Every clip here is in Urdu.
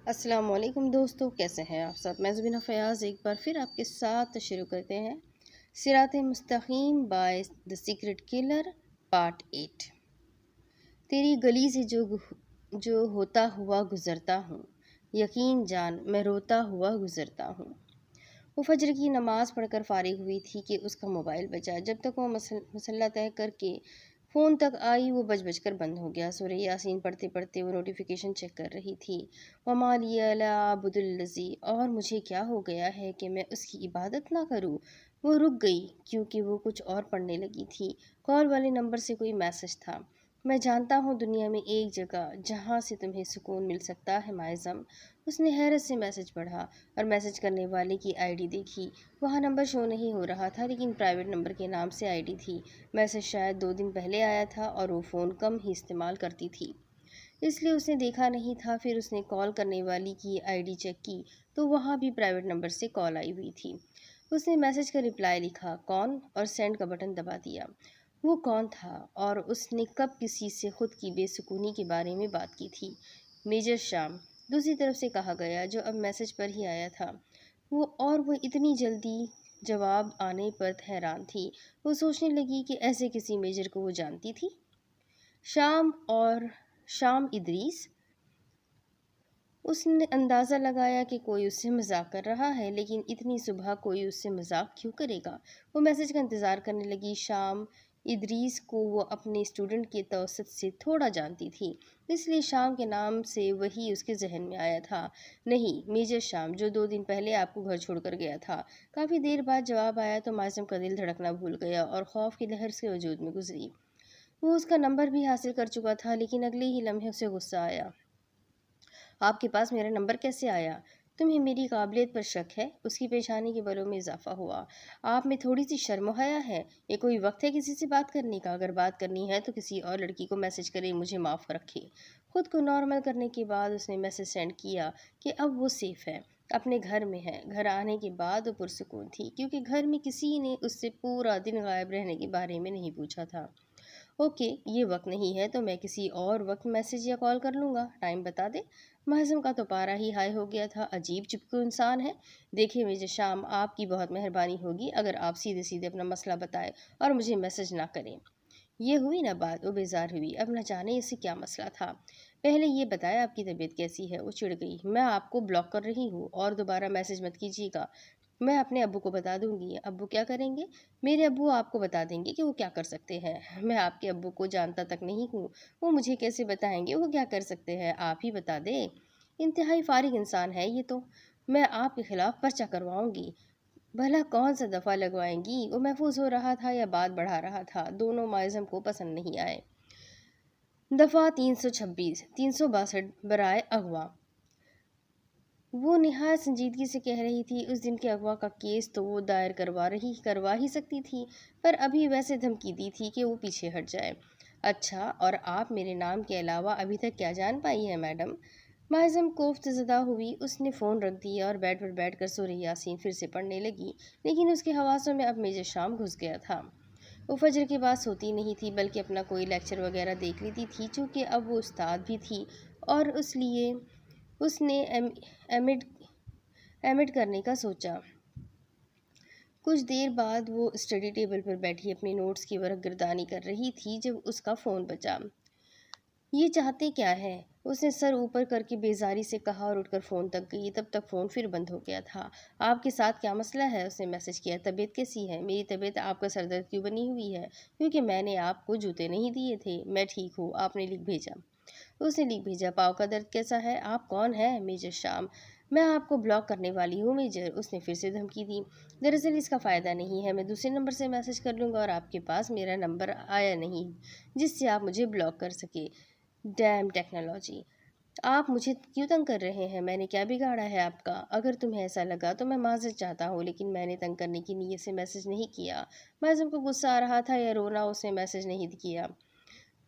السلام علیکم دوستو، کیسے ہیں آپ سب؟ میں زبینہ فیاض ایک بار پھر آپ کے ساتھ شروع کرتے ہیں صراط مستقیم by the secret colour part 8۔ تیری گلی سے جو ہوتا ہوا گزرتا ہوں، یقین جان میں روتا ہوا گزرتا ہوں۔ وہ فجر کی نماز پڑھ کر فارغ ہوئی تھی کہ اس کا موبائل بجا۔ جب تک وہ مسئلہ طے کر کے فون تک آئی وہ بج کر بند ہو گیا۔ سورہ یاسین پڑھتے پڑھتے وہ نوٹیفیکیشن چیک کر رہی تھی۔ وَمَا لِيَ لَا أَعْبُدُ الَّذِي، اور مجھے کیا ہو گیا ہے کہ میں اس کی عبادت نہ کروں۔ وہ رک گئی کیونکہ وہ کچھ اور پڑھنے لگی تھی۔ کال والے نمبر سے کوئی میسج تھا۔ میں جانتا ہوں دنیا میں ایک جگہ جہاں سے تمہیں سکون مل سکتا ہے معظم۔ اس نے حیرت سے میسج پڑھا اور میسج کرنے والے کی آئی ڈی دیکھی۔ وہاں نمبر شو نہیں ہو رہا تھا لیکن پرائیویٹ نمبر کے نام سے آئی ڈی تھی۔ میسج شاید 2 دن پہلے آیا تھا اور وہ فون کم ہی استعمال کرتی تھی، اس لیے اس نے دیکھا نہیں تھا۔ پھر اس نے کال کرنے والی کی آئی ڈی چیک کی تو وہاں بھی پرائیویٹ نمبر سے کال آئی ہوئی تھی۔ اس نے میسج کا رپلائی لکھا کون اور سینڈ کا بٹن دبا دیا۔ وہ کون تھا اور اس نے کب کسی سے خود کی بے سکونی کے بارے میں بات کی تھی؟ میجر شام، دوسری طرف سے کہا گیا، جو اب میسج پر ہی آیا تھا۔ وہ اتنی جلدی جواب آنے پر حیران تھی۔ وہ سوچنے لگی کہ ایسے کسی میجر کو وہ جانتی تھی۔ شام ادریس۔ اس نے اندازہ لگایا کہ کوئی اس سے مذاق کر رہا ہے، لیکن اتنی صبح کوئی اس سے مذاق کیوں کرے گا؟ وہ میسج کا انتظار کرنے لگی۔ شام ادریس کو وہ اپنے اسٹوڈنٹ کے توسط سے تھوڑا جانتی تھی، اس لیے شام کے نام سے وہی اس کے ذہن میں آیا تھا۔ نہیں، میجر شام، جو 2 دن پہلے آپ کو گھر چھوڑ کر گیا تھا۔ کافی دیر بعد جواب آیا تو معظم کا دل دھڑکنا بھول گیا اور خوف کی لہر سے وجود میں گزری۔ وہ اس کا نمبر بھی حاصل کر چکا تھا لیکن اگلے ہی لمحے اسے غصہ آیا۔ آپ کے پاس میرا نمبر کیسے آیا؟ تمہیں میری قابلیت پر شک ہے؟ اس کی پیشانی کے بالوں میں اضافہ ہوا۔ آپ میں تھوڑی سی شرم و حیا ہے؟ یہ کوئی وقت ہے کسی سے بات کرنے کا؟ اگر بات کرنی ہے تو کسی اور لڑکی کو میسج کرے، مجھے معاف رکھے۔ خود کو نارمل کرنے کے بعد اس نے میسج سینڈ کیا کہ اب وہ سیف ہے، اپنے گھر میں ہے۔ گھر آنے کے بعد وہ پرسکون تھی کیونکہ گھر میں کسی نے اس سے پورا دن غائب رہنے کے بارے میں نہیں پوچھا تھا۔ اوکے، یہ وقت نہیں ہے تو میں کسی اور وقت میسج یا کال کر لوں گا۔ ٹائم بتا دے۔ معظم کا تو پارا ہی ہائی ہو گیا تھا۔ عجیب چپکو انسان ہے۔ دیکھیں میجر شام، آپ کی بہت مہربانی ہوگی اگر آپ سیدھے سیدھے اپنا مسئلہ بتائیں اور مجھے میسج نہ کریں۔ یہ ہوئی نا بات؟ وہ بیزار ہوئی۔ اب نہ جانے اسے کیا مسئلہ تھا۔ پہلے یہ بتائیں آپ کی طبیعت کیسی ہے؟ وہ چڑ گئی۔ میں آپ کو بلاک کر رہی ہوں اور دوبارہ میسج مت کیجیے گا۔ میں اپنے ابو کو بتا دوں گی۔ ابو کیا کریں گے؟ میرے ابو آپ کو بتا دیں گے کہ وہ کیا کر سکتے ہیں۔ میں آپ کے ابو کو جانتا تک نہیں ہوں، وہ مجھے کیسے بتائیں گے وہ کیا کر سکتے ہیں؟ آپ ہی بتا دیں۔ انتہائی فارغ انسان ہے یہ تو۔ میں آپ کے خلاف پرچہ کرواؤں گی۔ بھلا کون سا دفعہ لگوائیں گی؟ وہ محفوظ ہو رہا تھا یا بات بڑھا رہا تھا؟ دونوں معظم کو پسند نہیں آئے۔ دفعہ 326 362 برائے اغوا۔ وہ نہایت سنجیدگی سے کہہ رہی تھی، اس دن کے اغوا کا کیس تو وہ دائر کروا ہی سکتی تھی، پر ابھی ویسے دھمکی دی تھی کہ وہ پیچھے ہٹ جائے۔ اچھا، اور آپ میرے نام کے علاوہ ابھی تک کیا جان پائی ہیں میڈم؟ معظم کوفت زدہ ہوئی۔ اس نے فون رکھ دیا اور بیڈ پر بیٹھ کر سورہ یاسین پھر سے پڑھنے لگی، لیکن اس کے حواسوں میں اب میجر شام گھس گیا تھا۔ وہ فجر کے بعد سوتی نہیں تھی بلکہ اپنا کوئی لیکچر وغیرہ دیکھ لیتی تھی۔ چونکہ اب وہ استاد بھی تھی اور اس لیے اس نے ایمڈ کرنے کا سوچا۔ کچھ دیر بعد وہ اسٹڈی ٹیبل پر بیٹھی اپنے نوٹس کی ورق گردانی کر رہی تھی جب اس کا فون بجا۔ یہ چاہتے کیا ہے؟ اس نے سر اوپر کر کے بیزاری سے کہا اور اٹھ کر فون تک گئی۔ تب تک فون پھر بند ہو گیا تھا۔ آپ کے ساتھ کیا مسئلہ ہے؟ اس نے میسج کیا۔ طبیعت کیسی ہے؟ میری طبیعت آپ کا سر درد کیوں بنی ہوئی ہے؟ کیونکہ میں نے آپ کو جوتے نہیں دیے تھے۔ میں ٹھیک ہوں، آپ نے لکھ بھیجا۔ اس نے لکھ بھیجا۔ پاؤں کا درد کیسا ہے؟ آپ کون ہیں؟ میجر شام۔ میں آپ کو بلاک کرنے والی ہوں میجر۔ اس نے پھر سے دھمکی دی۔ دراصل اس کا فائدہ نہیں ہے، میں دوسرے نمبر سے میسج کر لوں گا اور آپ کے پاس میرا نمبر آیا نہیں جس سے آپ مجھے بلاک کر سکے۔ Damn technology! آپ مجھے کیوں تنگ کر رہے ہیں؟ میں نے کیا بگاڑا ہے آپ کا؟ اگر تمہیں ایسا لگا تو میں معذرت چاہتا ہوں، لیکن میں نے تنگ کرنے کی نیت سے میسج نہیں کیا۔ معظم کو غصہ آ رہا تھا یا رونا، اس نے میسج نہیں کیا۔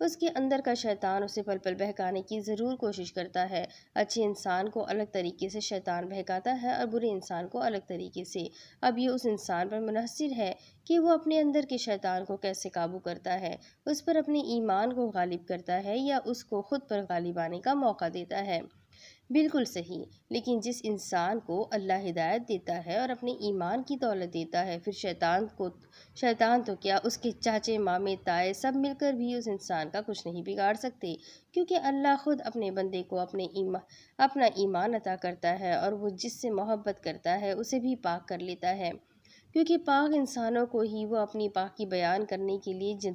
اس کے اندر کا شیطان اسے پل پل بہکانے کی ضرور کوشش کرتا ہے۔ اچھے انسان کو الگ طریقے سے شیطان بہکاتا ہے اور برے انسان کو الگ طریقے سے۔ اب یہ اس انسان پر منحصر ہے کہ وہ اپنے اندر کے شیطان کو کیسے قابو کرتا ہے، اس پر اپنے ایمان کو غالب کرتا ہے یا اس کو خود پر غالب آنے کا موقع دیتا ہے۔ بالکل صحیح، لیکن جس انسان کو اللہ ہدایت دیتا ہے اور اپنے ایمان کی دولت دیتا ہے، پھر شیطان تو کیا، اس کے چاچے مامے تائے سب مل کر بھی اس انسان کا کچھ نہیں بگاڑ سکتے، کیونکہ اللہ خود اپنے بندے کو اپنا ایمان عطا کرتا ہے اور وہ جس سے محبت کرتا ہے اسے بھی پاک کر لیتا ہے، کیونکہ پاک انسانوں کو ہی وہ اپنی پاکی بیان کرنے کے لیے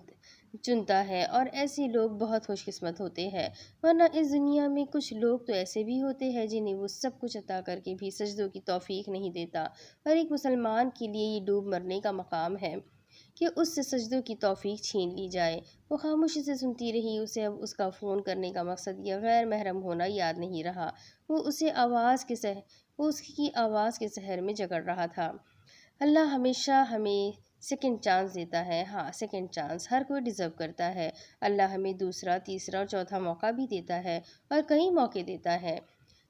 چنتا ہے، اور ایسے لوگ بہت خوش قسمت ہوتے ہیں۔ ورنہ اس دنیا میں کچھ لوگ تو ایسے بھی ہوتے ہیں جنہیں وہ سب کچھ عطا کر کے بھی سجدوں کی توفیق نہیں دیتا، اور ایک مسلمان کے لیے یہ ڈوب مرنے کا مقام ہے کہ اس سے سجدوں کی توفیق چھین لی جائے۔ وہ خاموشی سے سنتی رہی، اسے اب اس کا فون کرنے کا مقصد یا غیر محرم ہونا یاد نہیں رہا، وہ اس کی آواز کے سحر میں جگڑ رہا تھا۔ اللہ ہمیشہ ہمیں سیکنڈ چانس دیتا ہے، ہاں سیکنڈ چانس ہر کوئی ڈیزرو کرتا ہے۔ اللہ ہمیں دوسرا، تیسرا اور چوتھا موقع بھی دیتا ہے، اور کئی موقع دیتا ہے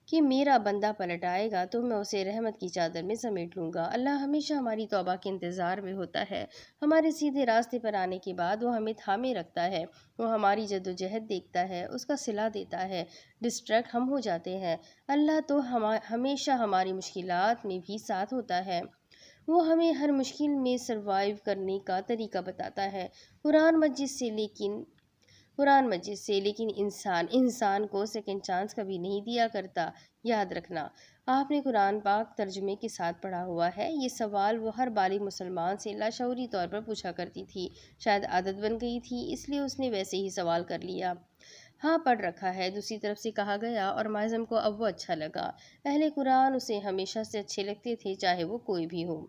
کہ میرا بندہ پلٹ آئے گا تو میں اسے رحمت کی چادر میں سمیٹ لوں گا۔ اللہ ہمیشہ ہماری توبہ کے انتظار میں ہوتا ہے، ہمارے سیدھے راستے پر آنے کے بعد وہ ہمیں تھامے رکھتا ہے، وہ ہماری جدوجہد دیکھتا ہے، اس کا صلہ دیتا ہے، ڈسٹریکٹ ہم ہو جاتے ہیں۔ اللہ تو ہمیشہ ہماری مشکلات میں بھی ساتھ ہوتا ہے، وہ ہمیں ہر مشکل میں سروائیو کرنے کا طریقہ بتاتا ہے۔ قرآن مجید سے لیکن انسان کو سیکنڈ چانس کبھی نہیں دیا کرتا، یاد رکھنا۔ آپ نے قرآن پاک ترجمے کے ساتھ پڑھا ہوا ہے؟ یہ سوال وہ ہر بالغ مسلمان سے لاشعوری طور پر پوچھا کرتی تھی، شاید عادت بن گئی تھی، اس لیے اس نے ویسے ہی سوال کر لیا۔ ہاں پڑھ رکھا ہے، دوسری طرف سے کہا گیا، اور معظم کو اب وہ اچھا لگا۔ اہل قرآن اسے ہمیشہ سے اچھے لگتے تھے، چاہے وہ کوئی بھی ہو۔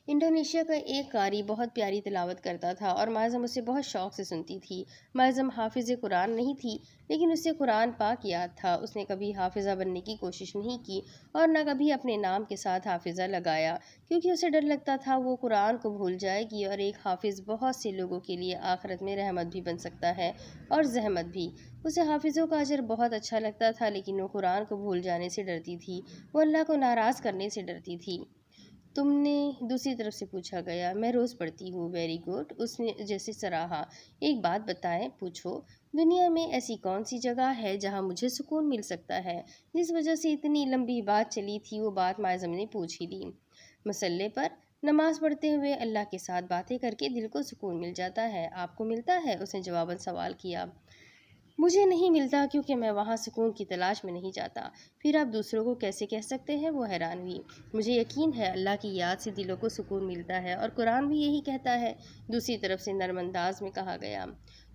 انڈونیشیا کا ایک قاری بہت پیاری تلاوت کرتا تھا اور معظم اسے بہت شوق سے سنتی تھی۔ معظم حافظ قرآن نہیں تھی، لیکن اسے قرآن پاک یاد تھا۔ اس نے کبھی حافظہ بننے کی کوشش نہیں کی اور نہ کبھی اپنے نام کے ساتھ حافظہ لگایا، کیونکہ اسے ڈر لگتا تھا وہ قرآن کو بھول جائے گی، اور ایک حافظ بہت سے لوگوں کے لیے آخرت میں رحمت بھی بن سکتا ہے اور زحمت بھی۔ اسے حافظوں کا اجر بہت اچھا لگتا تھا، لیکن وہ قرآن کو بھول جانے سے ڈرتی تھی، وہ اللہ کو ناراض کرنے سے ڈرتی تھی۔ تم نے؟ دوسری طرف سے پوچھا گیا۔ میں روز پڑھتی ہوں۔ ویری گڈ، اس نے جیسے سراہا۔ ایک بات بتائیں، پوچھو۔ دنیا میں ایسی کون سی جگہ ہے جہاں مجھے سکون مل سکتا ہے؟ جس وجہ سے اتنی لمبی بات چلی تھی وہ بات معظم نے پوچھ ہی لی۔ مسلح پر نماز پڑھتے ہوئے اللہ کے ساتھ باتیں کر کے دل کو سکون مل جاتا ہے۔ آپ کو ملتا ہے؟ اس نے جواباً سوال کیا۔ مجھے نہیں ملتا، کیونکہ میں وہاں سکون کی تلاش میں نہیں جاتا۔ پھر آپ دوسروں کو کیسے کہہ سکتے ہیں؟ وہ حیران ہوئی۔ مجھے یقین ہے اللہ کی یاد سے دلوں کو سکون ملتا ہے، اور قرآن بھی یہی کہتا ہے۔ دوسری طرف سے نرم انداز میں کہا گیا۔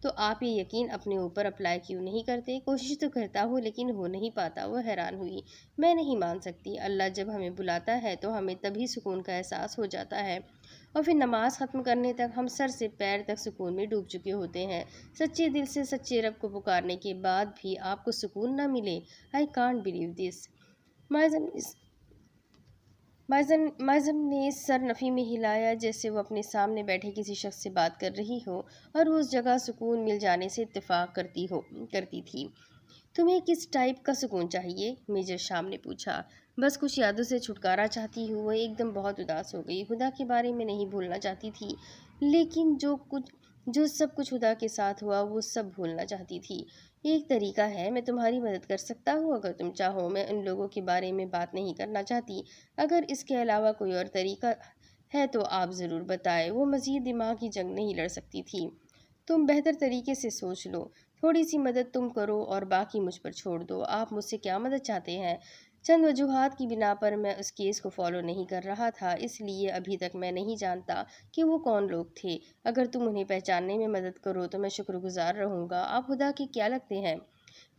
تو آپ یہ یقین اپنے اوپر اپلائی کیوں نہیں کرتے؟ کوشش تو کرتا ہوں لیکن ہو نہیں پاتا۔ وہ حیران ہوئی۔ میں نہیں مان سکتی، اللہ جب ہمیں بلاتا ہے تو ہمیں تبھی سکون کا احساس ہو جاتا ہے، اور پھر نماز ختم کرنے تک ہم سر سے پیر تک سکون میں ڈوب چکے ہوتے ہیں۔ سچے دل سے سچے رب کو پکارنے کے بعد بھی آپ کو سکون نہ ملے؟ I can't believe this۔ معظم نے سر نفی میں ہلایا، جیسے وہ اپنے سامنے بیٹھے کسی شخص سے بات کر رہی ہو اور وہ اس جگہ سکون مل جانے سے اتفاق کرتی تھی۔ تمہیں کس ٹائپ کا سکون چاہیے؟ میجر شام نے پوچھا۔ بس کچھ یادوں سے چھٹکارا چاہتی ہوں۔ وہ ایک دم بہت اداس ہو گئی۔ خدا کے بارے میں نہیں بھولنا چاہتی تھی، لیکن جو سب کچھ خدا کے ساتھ ہوا وہ سب بھولنا چاہتی تھی۔ ایک طریقہ ہے، میں تمہاری مدد کر سکتا ہوں اگر تم چاہو۔ میں ان لوگوں کے بارے میں بات نہیں کرنا چاہتی۔ اگر اس کے علاوہ کوئی اور طریقہ ہے تو آپ ضرور بتائیں۔ وہ مزید دماغی جنگ نہیں لڑ سکتی تھی۔ تم بہتر طریقے سے سوچ لو۔ تھوڑی سی مدد تم کرو اور باقی مجھ پر چھوڑ دو۔ آپ مجھ سے کیا مدد چاہتے ہیں؟ چند وجوہات کی بنا پر میں اس کیس کو فالو نہیں کر رہا تھا، اس لیے ابھی تک میں نہیں جانتا کہ وہ کون لوگ تھے۔ اگر تم انہیں پہچاننے میں مدد کرو تو میں شکر گزار رہوں گا۔ آپ خدا کے کیا لگتے ہیں؟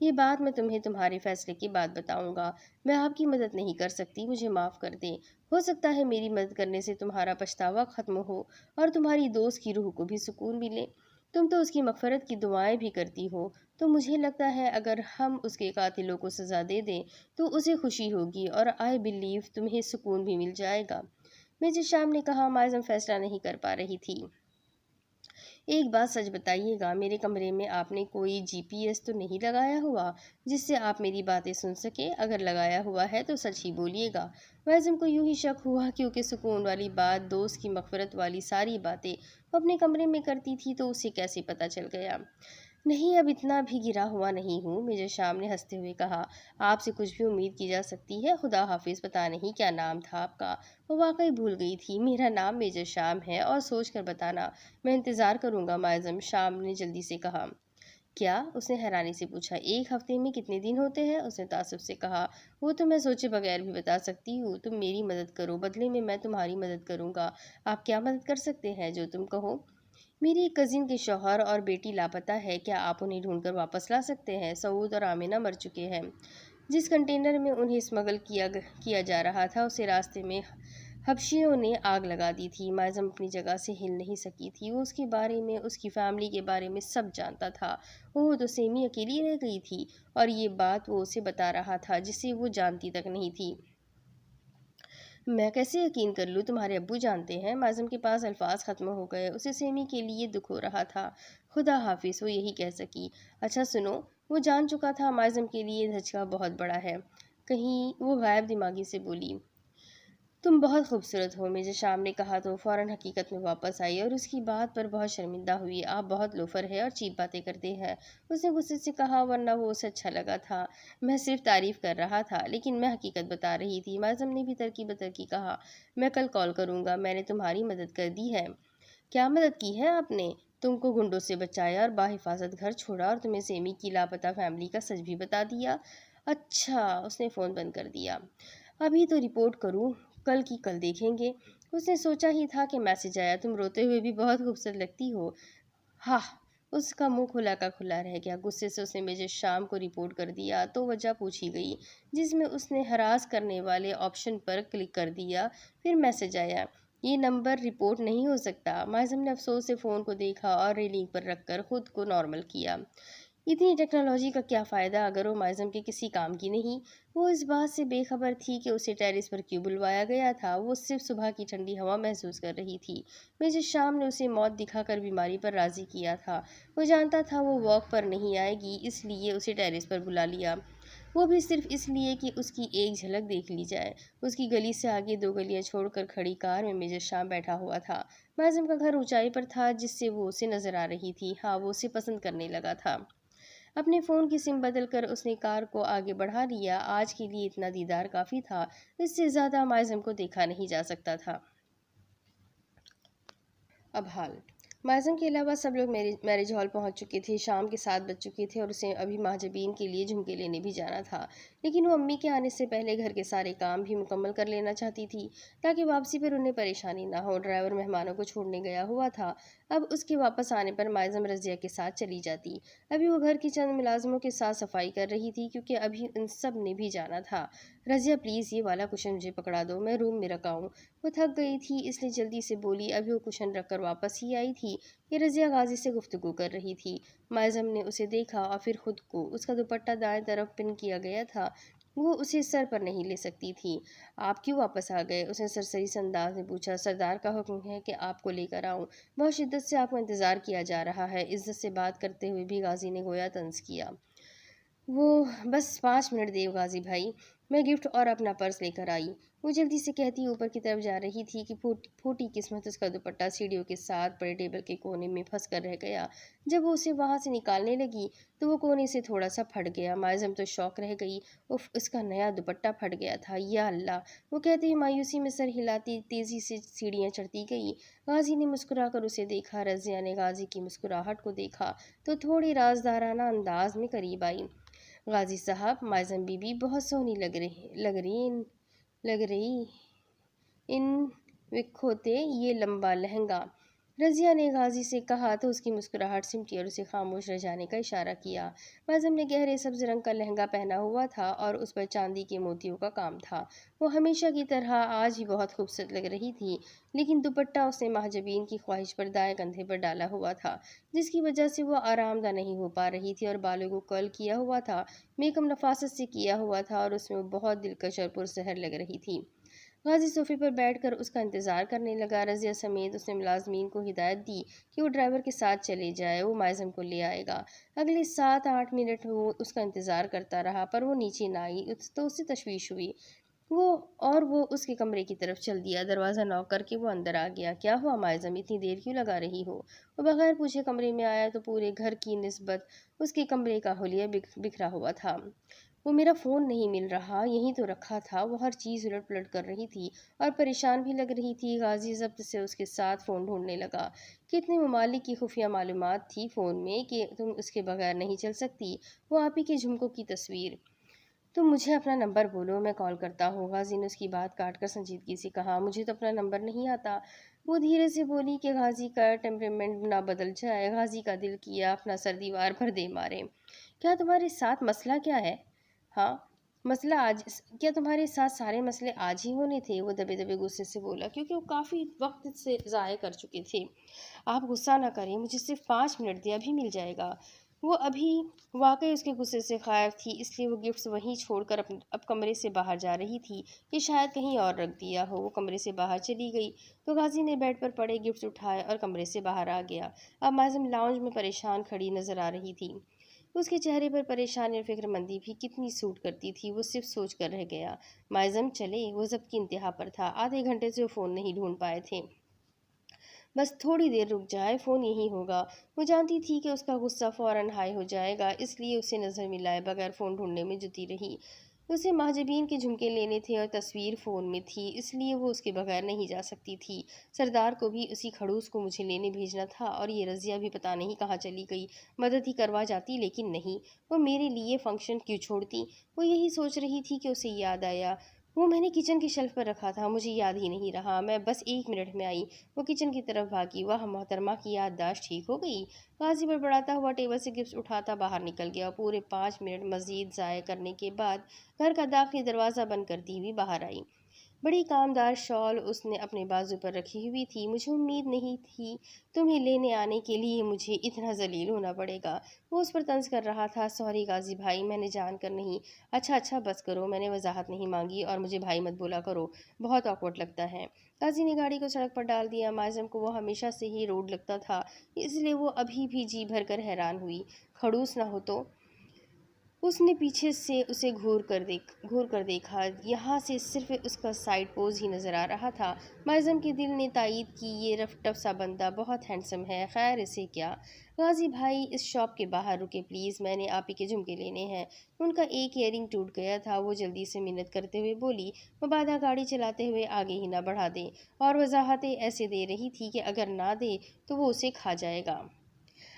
یہ بات میں تمہیں تمہارے فیصلے کے بعد بتاؤں گا۔ میں آپ کی مدد نہیں کر سکتی، مجھے معاف کر دیں۔ ہو سکتا ہے میری مدد کرنے سے تمہارا پچھتاوا ختم ہو اور تمہاری دوست کی روح کو بھی سکون ملے۔ تم تو اس کی مغفرت کی دعائیں بھی کرتی ہو، تو مجھے لگتا ہے اگر ہم اس کے قاتلوں کو سزا دے دیں تو اسے خوشی ہوگی، اور آئی بلیو تمہیں سکون بھی مل جائے گا۔ میجر شام نے کہا۔ معظم فیصلہ نہیں کر پا رہی تھی۔ ایک بات سچ بتائیے گا، میرے کمرے میں آپ نے کوئی GPS تو نہیں لگایا ہوا جس سے آپ میری باتیں سن سکیں؟ اگر لگایا ہوا ہے تو سچ ہی بولیے گا۔ معظم کو یوں ہی شک ہوا کیونکہ سکون والی بات، دوست کی مغفرت والی ساری باتیں وہ اپنے کمرے میں کرتی تھی تو اسے کیسے پتہ چل گیا؟ نہیں، اب اتنا بھی گرا ہوا نہیں ہوں، میجر شام نے ہنستے ہوئے کہا۔ آپ سے کچھ بھی امید کی جا سکتی ہے۔ خدا حافظ۔ پتہ نہیں کیا نام تھا آپ کا؟ وہ واقعی بھول گئی تھی۔ میرا نام میجر شام ہے، اور سوچ کر بتانا۔ میں انتظار کروں گا معظم، شام نے جلدی سے کہا۔ کیا؟ اس نے حیرانی سے پوچھا۔ ایک ہفتے میں کتنے دن ہوتے ہیں؟ اس نے تعصب سے کہا۔ وہ تو میں سوچے بغیر بھی بتا سکتی ہوں۔ تم میری مدد کرو، بدلے میں میں تمہاری مدد کروں گا۔ آپ کیا مدد کر سکتے ہیں؟ جو تم کہو۔ میری ایک کزن کے شوہر اور بیٹی لاپتہ ہے، کیا آپ انہیں ڈھونڈ کر واپس لا سکتے ہیں؟ سعود اور آمینہ مر چکے ہیں۔ جس کنٹینر میں انہیں اسمگل کیا جا رہا تھا اسے راستے میں حبشیوں نے آگ لگا دی تھی۔ معظم اپنی جگہ سے ہل نہیں سکی تھی۔ وہ اس کے بارے میں، اس کی فیملی کے بارے میں سب جانتا تھا۔ وہ تو سیمی اکیلی رہ گئی تھی، اور یہ بات وہ اسے بتا رہا تھا جسے وہ جانتی تک نہیں تھی۔ میں کیسے یقین کر لوں؟ تمہارے ابو جانتے ہیں؟ معظم کے پاس الفاظ ختم ہو گئے۔ اسے سیمی کے لیے دکھ ہو رہا تھا۔ خدا حافظ، وہ یہی کہہ سکی۔ اچھا سنو، وہ جان چکا تھا معظم کے لیے دھچکا بہت بڑا ہے۔ کہیں وہ غائب دماغی سے بولی۔ تم بہت خوبصورت ہو، میجر شام نے کہا تو فوراً حقیقت میں واپس آئی اور اس کی بات پر بہت شرمندہ ہوئی۔ آپ بہت لوفر ہے اور چیپ باتیں کرتے ہیں، اس نے غصے سے کہا، ورنہ وہ اسے اچھا لگا تھا۔ میں صرف تعریف کر رہا تھا، لیکن میں حقیقت بتا رہی تھی۔ معظم نے بھی ترکی بترکی کہا۔ میں کل کال کروں گا، میں نے تمہاری مدد کر دی ہے۔ کیا مدد کی ہے آپ نے؟ تم کو گنڈوں سے بچایا اور باحفاظت گھر چھوڑا، اور تمہیں سیمی کی لاپتہ فیملی کا سچ بھی بتا دیا۔ اچھا، اس نے فون بند کر دیا۔ ابھی تو رپورٹ کروں، کل کی کل دیکھیں گے۔ اس نے سوچا ہی تھا کہ میسج آیا، تم روتے ہوئے بھی بہت خوبصورت لگتی ہو۔ ہاں، اس کا منہ کھلا کا کھلا رہ گیا۔ غصے سے اس نے میجر شام کو رپورٹ کر دیا تو وجہ پوچھی گئی، جس میں اس نے ہراس کرنے والے آپشن پر کلک کر دیا۔ پھر میسج آیا، یہ نمبر رپورٹ نہیں ہو سکتا۔ معظم نے افسوس سے فون کو دیکھا اور ریلنگ پر رکھ کر خود کو نارمل کیا۔ اتنی ٹیکنالوجی کا کیا فائدہ اگر وہ معظم کے کسی کام کی نہیں؟ وہ اس بات سے بے خبر تھی کہ اسے ٹیرس پر کیوں بلوایا گیا تھا۔ وہ صرف صبح کی ٹھنڈی ہوا محسوس کر رہی تھی۔ میجر شام نے اسے موت دکھا کر بیماری پر راضی کیا تھا۔ وہ جانتا تھا وہ واک پر نہیں آئے گی، اس لیے اسے ٹیرس پر بلا لیا، وہ بھی صرف اس لیے کہ اس کی ایک جھلک دیکھ لی جائے۔ اس کی گلی سے آگے 2 گلیاں چھوڑ کر کھڑی کار میں میجر شام بیٹھا ہوا تھا۔ معظم کا گھر اونچائی پر تھا، جس سے وہ اسے نظر آ رہی تھی۔ ہاں، وہ اسے پسند کرنے لگا تھا۔ اپنے فون کی سم بدل کر اس نے کار کو آگے بڑھا لیا۔ آج کے لیے اتنا دیدار کافی تھا، اس سے زیادہ معظم کو دیکھا نہیں جا سکتا تھا۔ اب حال معظم کے علاوہ سب لوگ میرج ہال پہنچ چکے تھے۔ شام کے 7 بج چکے تھے اور اسے ابھی مہاجبین کے لیے جھمکے لینے بھی جانا تھا، لیکن وہ امی کے آنے سے پہلے گھر کے سارے کام بھی مکمل کر لینا چاہتی تھی تاکہ واپسی پر انہیں پریشانی نہ ہو۔ ڈرائیور مہمانوں کو چھوڑنے گیا ہوا تھا، اب اس کے واپس آنے پر معظم رضیہ کے ساتھ چلی جاتی۔ ابھی وہ گھر کی چند ملازموں کے ساتھ صفائی کر رہی تھی کیونکہ ابھی ان سب نے بھی جانا تھا۔ رضیہ پلیز یہ والا کشن مجھے پکڑا دو، میں روم میں رکھاؤں۔ وہ تھک گئی تھی اس لیے جلدی سے بولی۔ ابھی وہ کشن رکھ کر واپس ہی آئی تھی کہ رضیہ غازی سے گفتگو کر رہی تھی۔ معظم نے اسے دیکھا اور پھر خود کو۔ اس کا دوپٹہ دائیں طرف پن کیا گیا تھا، وہ اسے سر پر نہیں لے سکتی تھی۔ آپ کیوں واپس آ گئے؟ اس نے سرسری سے انداز میں پوچھا۔ سردار کا حکم ہے کہ آپ کو لے کر آؤں، بہت شدت سے آپ کا انتظار کیا جا رہا ہے۔ عزت سے بات کرتے ہوئے بھی غازی نے گویا طنز کیا۔ وہ بس 5 منٹ دے غازی بھائی، میں گفٹ اور اپنا پرس لے کر آئی، وہ جلدی سے کہتی اوپر کی طرف جا رہی تھی کہ پھوٹی قسمت اس کا دوپٹہ سیڑھیوں کے ساتھ پڑے ٹیبل کے کونے میں پھنس کر رہ گیا۔ جب وہ اسے وہاں سے نکالنے لگی تو وہ کونے سے تھوڑا سا پھٹ گیا۔ معظم تو شوق رہ گئی، اف، اس کا نیا دوپٹہ پھٹ گیا تھا، یا اللہ! وہ کہتے ہی مایوسی میں سر ہلاتی تیزی سے سیڑھیاں چڑھتی گئی۔ غازی نے مسکرا کر اسے دیکھا، رضیہ نے غازی کی مسکراہٹ کو دیکھا تو تھوڑی رازدارانہ انداز میں قریب آئی۔ غازی صاحب، معظم بی بی بہت سونی لگ رہی ان وکھوتے یہ لمبا لہنگا، رضیہ نے غازی سے کہا تو اس کی مسکراہٹ سمٹی اور اسے خاموش رہ جانے کا اشارہ کیا۔ معظم نے گہرے سبز رنگ کا لہنگا پہنا ہوا تھا اور اس پر چاندی کے موتیوں کا کام تھا۔ وہ ہمیشہ کی طرح آج بھی بہت خوبصورت لگ رہی تھی، لیکن دوپٹہ اس نے محجبین کی خواہش پر دائیں کندھے پر ڈالا ہوا تھا، جس کی وجہ سے وہ آرام دہ نہیں ہو پا رہی تھی، اور بالوں کو کرل کیا ہوا تھا۔ میک اپ نفاست سے کیا ہوا تھا اور اس میں وہ بہت دلکش اور پرسحر لگ رہی تھی۔ غازی صوفے پر بیٹھ کر اس کا انتظار کرنے لگا۔ رضیہ سمیت اس نے ملازمین کو ہدایت دی کہ وہ ڈرائیور کے ساتھ چلے جائے، وہ مائزم کو لے آئے گا۔ اگلے 7-8 منٹ وہ اس کا انتظار کرتا رہا، پر وہ نیچے نہ آئی تو اسے تشویش ہوئی۔ وہ اس کے کمرے کی طرف چل دیا۔ دروازہ نوک کر کے وہ اندر آ گیا۔ کیا ہوا مائزم، اتنی دیر کیوں لگا رہی ہو؟ وہ بغیر پوچھے کمرے میں آیا تو پورے گھر کی نسبت اس کے کمرے کا حلیہ بکھرا ہوا تھا۔ وہ میرا فون نہیں مل رہا، یہیں تو رکھا تھا۔ وہ ہر چیز الٹ پلٹ کر رہی تھی اور پریشان بھی لگ رہی تھی۔ غازی ضبط سے اس کے ساتھ فون ڈھونڈنے لگا۔ کتنے ممالک کی خفیہ معلومات تھی فون میں کہ تم اس کے بغیر نہیں چل سکتی؟ وہ آپ ہی کے جھمکوں کی تصویر۔ تم مجھے اپنا نمبر بولو، میں کال کرتا ہوں۔ غازی نے اس کی بات کاٹ کر سنجیدگی سے کہا، مجھے تو اپنا نمبر نہیں آتا۔ وہ دھیرے سے بولی کہ غازی کا ٹیمپرامنٹ نہ بدل جائے۔ غازی کا دل کیا اپنا سر دیوار پر دے مارے۔ کیا تمہارے ساتھ مسئلہ کیا ہے؟ ہاں، مسئلہ آج کیا تمہارے ساتھ سارے مسئلے آج ہی ہونے تھے؟ وہ دبے دبے غصے سے بولا، کیونکہ وہ کافی وقت سے ضائع کر چکے تھے۔ آپ غصہ نہ کریں، مجھے صرف 5 منٹ دیں، ابھی مل جائے گا۔ وہ ابھی واقعی اس کے غصے سے خائف تھی، اس لیے وہ گفٹس وہیں چھوڑ کر اب کمرے سے باہر جا رہی تھی کہ شاید کہیں اور رکھ دیا ہو۔ وہ کمرے سے باہر چلی گئی تو غازی نے بیڈ پر پڑے گفٹس اٹھائے اور کمرے سے باہر آ گیا۔ اب مائزم لاؤنج میں پریشان کھڑی نظر آ رہی تھی۔ اس کے چہرے پر پریشانی اور فکر مندی بھی کتنی سوٹ کرتی تھی، وہ صرف سوچ کر رہ گیا۔ مائزم چلے، وہ ضبط کی انتہا پر تھا۔ آدھے گھنٹے سے وہ فون نہیں ڈھونڈ پائے تھے۔ بس تھوڑی دیر رک جائے، فون یہی ہوگا۔ وہ جانتی تھی کہ اس کا غصہ فوراً ہائی ہو جائے گا، اس لیے اسے نظر ملائے بغیر فون ڈھونڈنے میں جتی رہی۔ اسے محجبین کے جھمکے لینے تھے اور تصویر فون میں تھی، اس لیے وہ اس کے بغیر نہیں جا سکتی تھی۔ سردار کو بھی اسی کھڑوس کو مجھے لینے بھیجنا تھا، اور یہ رضیہ بھی پتہ نہیں کہاں چلی گئی۔ مدد ہی کروا جاتی، لیکن نہیں، وہ میرے لیے فنکشن کیوں چھوڑتی؟ وہ یہی سوچ رہی تھی کہ اسے یاد آیا، وہ میں نے کچن کی شیلف پر رکھا تھا، مجھے یاد ہی نہیں رہا، میں بس 1 منٹ میں آئی۔ وہ کچن کی طرف بھاگی۔ واہ محترمہ کی یادداشت ٹھیک ہو گئی۔ غازی بڑبڑاتا ہوا ٹیبل سے گفٹس اٹھاتا باہر نکل گیا۔ پورے 5 منٹ مزید ضائع کرنے کے بعد گھر کا داخلی دروازہ بند کرتی ہوئی باہر آئی۔ بڑی کامدار شال اس نے اپنے بازو پر رکھی ہوئی تھی۔ مجھے امید نہیں تھی تمہیں لینے آنے کے لیے مجھے اتنا ذلیل ہونا پڑے گا۔ وہ اس پر طنز کر رہا تھا۔ سوری غازی بھائی، میں نے جان کر نہیں۔ اچھا بس کرو، میں نے وضاحت نہیں مانگی، اور مجھے بھائی مت بولا کرو، بہت آکورڈ لگتا ہے۔ غازی نے گاڑی کو سڑک پر ڈال دیا۔ مائزم کو وہ ہمیشہ سے ہی روڈ لگتا تھا، اس لیے وہ ابھی بھی جی بھر کر حیران ہوئی۔ کھڑوس نہ ہو تو؟ اس نے پیچھے سے اسے گھور کر دیکھا۔ یہاں سے صرف اس کا سائیڈ پوز ہی نظر آ رہا تھا۔ مائزم کے دل نے تائید کی، یہ رف ٹف سا بندہ بہت ہینڈسم ہے، خیر اسے کیا۔ غازی بھائی اس شاپ کے باہر رکے پلیز، میں نے آپ ہی کے جھمکے لینے ہیں۔ ان کا ایک ایئرنگ ٹوٹ گیا تھا۔ وہ جلدی سے منت کرتے ہوئے بولی، مبادا گاڑی چلاتے ہوئے آگے ہی نہ بڑھا دیں، اور وضاحتیں ایسے دے رہی تھی کہ اگر نہ دے تو وہ اسے کھا جائے گا۔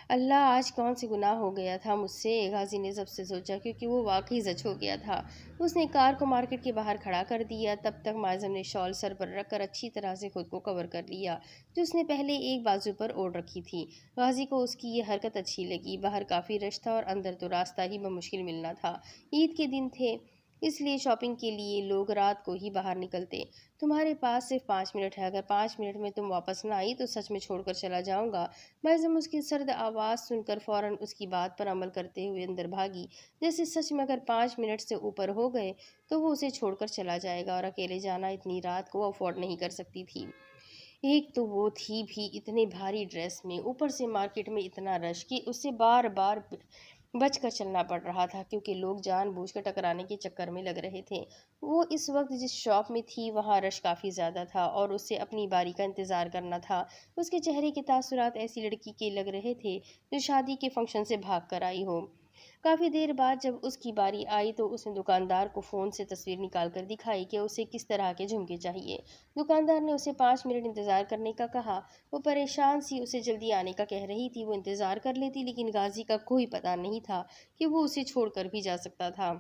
اللہ، آج کون سے گناہ ہو گیا تھا مجھ سے؟ غازی نے ضبط سے سوچا، کیونکہ وہ واقعی زچ ہو گیا تھا۔ اس نے کار کو مارکیٹ کے باہر کھڑا کر دیا۔ تب تک مائزم نے شال سر پر رکھ کر اچھی طرح سے خود کو کور کر لیا، جو اس نے پہلے ایک بازو پر اوڑھ رکھی تھی۔ غازی کو اس کی یہ حرکت اچھی لگی۔ باہر کافی رش تھا اور اندر تو راستہ ہی بمشکل ملنا تھا۔ عید کے دن تھے، اس لیے شاپنگ کے لیے لوگ رات کو ہی باہر نکلتے۔ تمہارے پاس صرف 5 منٹ ہے، اگر 5 منٹ میں تم واپس نہ آئی تو سچ میں چھوڑ کر چلا جاؤں گا۔ مائزم اس کی سرد آواز سن کر فوراً اس کی بات پر عمل کرتے ہوئے اندر بھاگی، جیسے سچ میں اگر 5 منٹ سے اوپر ہو گئے تو وہ اسے چھوڑ کر چلا جائے گا، اور اکیلے جانا اتنی رات کو وہ افورڈ نہیں کر سکتی تھی۔ ایک تو وہ تھی بھی اتنے بھاری ڈریس میں، اوپر سے مارکیٹ میں اتنا رش کہ اسے بار بار بچ کر چلنا پڑ رہا تھا، کیونکہ لوگ جان بوجھ کر ٹکرانے کے چکر میں لگ رہے تھے۔ وہ اس وقت جس شاپ میں تھی وہاں رش کافی زیادہ تھا اور اسے اپنی باری کا انتظار کرنا تھا۔ اس کے چہرے کے تاثرات ایسی لڑکی کے لگ رہے تھے جو شادی کے فنکشن سے بھاگ کر آئی ہو۔ کافی دیر بعد جب اس کی باری آئی تو اس نے دکاندار کو فون سے تصویر نکال کر دکھائی کہ اسے کس طرح کے جھمکے چاہیے۔ دکاندار نے اسے 5 منٹ انتظار کرنے کا کہا۔ وہ پریشان سی اسے جلدی آنے کا کہہ رہی تھی۔ وہ انتظار کر لیتی، لیکن غازی کا کوئی پتہ نہیں تھا کہ وہ اسے چھوڑ کر بھی جا سکتا تھا۔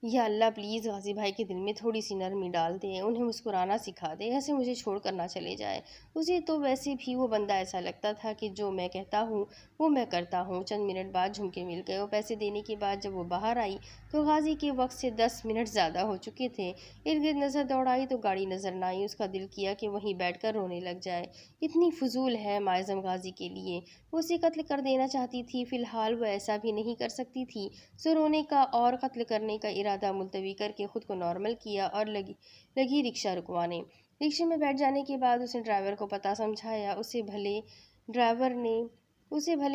یا اللہ، پلیز غازی بھائی کے دل میں تھوڑی سی نرمی ڈال دے، انہیں مسکرانا سکھا دے، ایسے مجھے چھوڑ کر نہ چلے جائے۔ اسے تو ویسے بھی وہ بندہ ایسا لگتا تھا کہ جو میں کہتا ہوں وہ میں کرتا ہوں۔ چند منٹ بعد جھمکے مل گئے۔ وہ پیسے دینے کے بعد جب وہ باہر آئی تو غازی کے وقت سے 10 منٹ زیادہ ہو چکے تھے۔ ارد گرد نظر دوڑائی تو گاڑی نظر نہ آئی۔ اس کا دل کیا کہ وہیں بیٹھ کر رونے لگ جائے۔ اتنی فضول ہے مائزم غازی کے لیے، وہ اسے قتل کر دینا چاہتی تھی۔ فی الحال وہ ایسا بھی نہیں کر سکتی تھی، سو رونے کا اور قتل کرنے کا ارادہ ارادہ ملتوی کر کے خود کو نارمل کیا اور لگی رکشہ رکوانے۔ رکشے میں بیٹھ جانے کے بعد اس نے ڈرائیور کو پتہ سمجھایا۔ اسے بھلے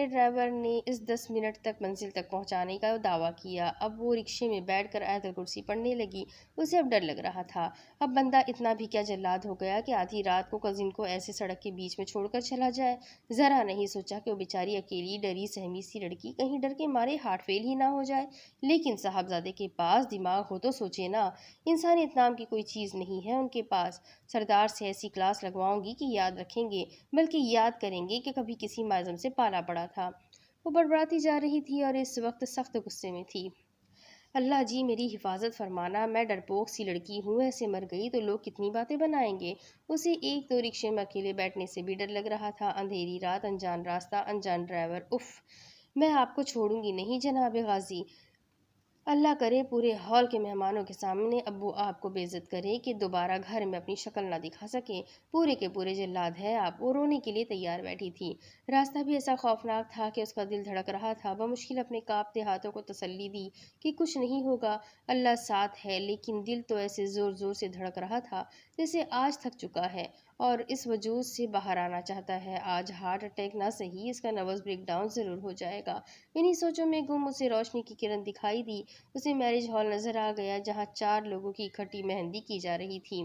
ڈرائیور نے اس 10 منٹ تک منزل تک پہنچانے کا دعویٰ کیا۔ اب وہ رکشے میں بیٹھ کر آیت الکرسی پڑھنے لگی۔ اسے اب ڈر لگ رہا تھا۔ اب بندہ اتنا بھی کیا جلاد ہو گیا کہ آدھی رات کو کزن کو ایسے سڑک کے بیچ میں چھوڑ کر چلا جائے۔ ذرا نہیں سوچا کہ وہ بیچاری اکیلی ڈری سہمی سی لڑکی کہیں ڈر کے مارے ہارٹ فیل ہی نہ ہو جائے۔ لیکن صاحبزادے کے پاس دماغ ہو تو سوچے نا، انسانیت نام کی کوئی چیز نہیں ہے ان کے پاس۔ سردار سے ایسی کلاس لگواؤں گی کہ یاد رکھیں گے، بلکہ یاد کریں گے کہ کبھی کسی مائزم سے پالا پڑا تھا۔ وہ بڑبڑاتی جا رہی تھی اور اس وقت سخت غصے میں تھی۔ اللہ جی میری حفاظت فرمانا، میں ڈرپوک سی لڑکی ہوں، ایسے مر گئی تو لوگ کتنی باتیں بنائیں گے۔ اسے ایک تو رکشے میں اکیلے بیٹھنے سے بھی ڈر لگ رہا تھا، اندھیری رات، انجان راستہ، انجان ڈرائیور، اف۔ میں آپ کو چھوڑوں گی نہیں جناب غازی۔ اللہ کرے پورے ہال کے مہمانوں کے سامنے ابو آپ کو بے عزت کرے کہ دوبارہ گھر میں اپنی شکل نہ دکھا سکیں۔ پورے کے پورے جلاد ہے آپ۔ وہ رونے کے لیے تیار بیٹھی تھی۔ راستہ بھی ایسا خوفناک تھا کہ اس کا دل دھڑک رہا تھا۔ بمشکل اپنے کانپتے ہاتھوں کو تسلی دی کہ کچھ نہیں ہوگا، اللہ ساتھ ہے، لیکن دل تو ایسے زور زور سے دھڑک رہا تھا جیسے آج تھک چکا ہے اور اس وجود سے باہر آنا چاہتا ہے۔ آج ہارٹ اٹیک نہ سہی، اس کا نروس بریک ڈاؤن ضرور ہو جائے گا۔ انہی سوچوں میں گم اسے روشنی کی کرن دکھائی دی۔ اسے میرج ہال نظر آ گیا جہاں 4 لوگوں کی اکٹھی مہندی کی جا رہی تھی۔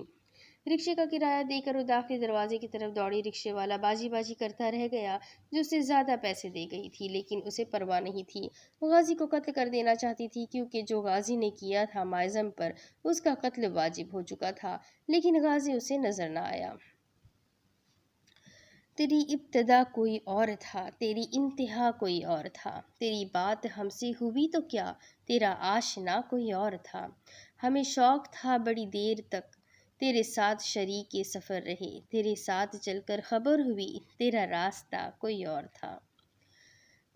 رکشے کا کرایہ دے کر وہ داخلی دروازے کی طرف دوڑی۔ رکشے والا باجی باجی کرتا رہ گیا جو اسے زیادہ پیسے دے گئی تھی، لیکن اسے پرواہ نہیں تھی۔ وہ غازی کو قتل کر دینا چاہتی تھی کیونکہ جو غازی نے کیا تھا مائزم پر، اس کا قتل واجب ہو چکا تھا، لیکن غازی اسے نظر نہ آیا۔ تیری ابتدا کوئی اور تھا، تیری انتہا کوئی اور تھا، تیری بات ہم سے ہوئی تو کیا، تیرا آشنا کوئی اور تھا۔ ہمیں شوق تھا بڑی دیر تک تیرے ساتھ شریک سفر رہے، تیرے ساتھ چل کر خبر ہوئی تیرا راستہ کوئی اور تھا۔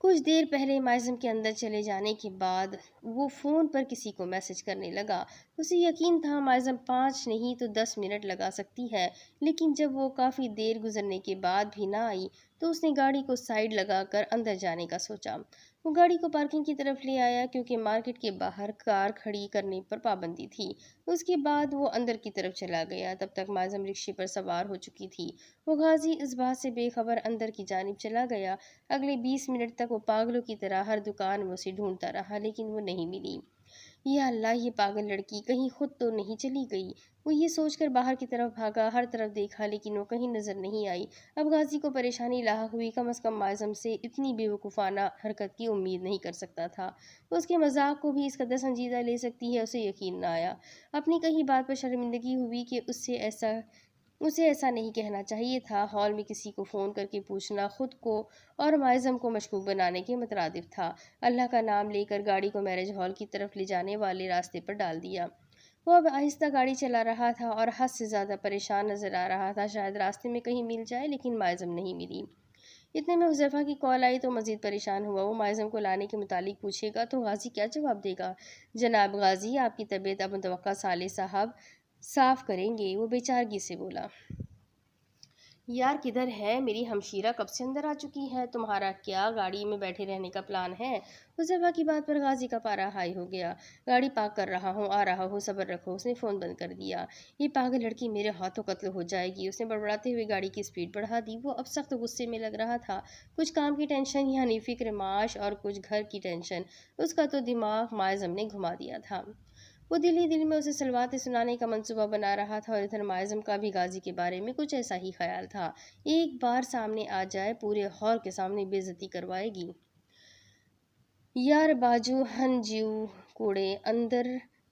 کچھ دیر پہلے مائزم کے اندر چلے جانے کے بعد وہ فون پر کسی کو میسج کرنے لگا۔ اسے یقین تھا مائزم 5 نہیں تو 10 منٹ لگا سکتی ہے، لیکن جب وہ کافی دیر گزرنے کے بعد بھی نہ آئی تو اس نے گاڑی کو سائیڈ لگا کر اندر جانے کا سوچا۔ وہ گاڑی کو پارکنگ کی طرف لے آیا کیونکہ مارکیٹ کے باہر کار کھڑی کرنے پر پابندی تھی۔ اس کے بعد وہ اندر کی طرف چلا گیا۔ تب تک مائزم رکشے پر سوار ہو چکی تھی۔ وہ غازی اس بات سے بے خبر اندر کی جانب چلا گیا۔ اگلے 20 منٹ تک وہ پاگلوں کی طرح ہر دکان میں اسے ڈھونڈتا رہا، لیکن وہ نہیں ملی۔ یا اللہ، یہ پاگل لڑکی کہیں خود تو نہیں چلی گئی۔ وہ یہ سوچ کر باہر کی طرف بھاگا، ہر طرف دیکھا لیکن وہ کہیں نظر نہیں آئی۔ اب غازی کو پریشانی لاحق ہوئی، کم از کم مائزم سے اتنی بے وقوفانہ حرکت کی امید نہیں کر سکتا تھا۔ وہ اس کے مذاق کو بھی اس قدر سنجیدہ لے سکتی ہے، اسے یقین نہ آیا۔ اپنی کہیں بات پر شرمندگی ہوئی کہ اسے ایسا نہیں کہنا چاہیے تھا۔ ہال میں کسی کو فون کر کے پوچھنا خود کو اور مائزم کو مشکوک بنانے کے مترادف تھا۔ اللہ کا نام لے کر گاڑی کو میرج ہال کی طرف لے جانے والے راستے پر ڈال دیا۔ وہ اب آہستہ گاڑی چلا رہا تھا اور حد سے زیادہ پریشان نظر آ رہا تھا۔ شاید راستے میں کہیں مل جائے، لیکن مائزم نہیں ملی۔ اتنے میں حذیفہ کی کال آئی تو مزید پریشان ہوا۔ وہ مائزم کو لانے کے متعلق پوچھے گا تو غازی کیا جواب دے گا؟ جناب غازی، آپ کی طبیعت اب متوقع صالح صاحب صاف کریں گے، وہ بے چارگی سے بولا۔ یار کدھر ہے؟ میری ہمشیرہ کب سے اندر آ چکی ہے، تمہارا کیا گاڑی میں بیٹھے رہنے کا پلان ہے؟ حذیفہ کی بات پر غازی کا پارا ہائی ہو گیا۔ گاڑی پارک کر رہا ہوں، آ رہا ہوں، صبر رکھو۔ اس نے فون بند کر دیا۔ یہ پاگل لڑکی میرے ہاتھوں قتل ہو جائے گی۔ اس نے بڑبڑاتے ہوئے گاڑی کی سپیڈ بڑھا دی۔ وہ اب سخت غصے میں لگ رہا تھا۔ کچھ کام کی ٹینشن یعنی فکر معاش اور کچھ گھر کی ٹینشن۔ اس کا تو دماغ مائزم نے گھما دیا تھا۔ وہ دل ہی دل میں اسے سلواتیں سنانے کا منصوبہ بنا رہا تھا اور ادھر مائزم کا بھی غازی کے بارے میں کچھ ایسا ہی خیال تھا۔ ایک بار سامنے آ جائے، پورے ہال کے سامنے بے عزتی کروائے گی۔ یار باجو ہن جیو کوڑے اندر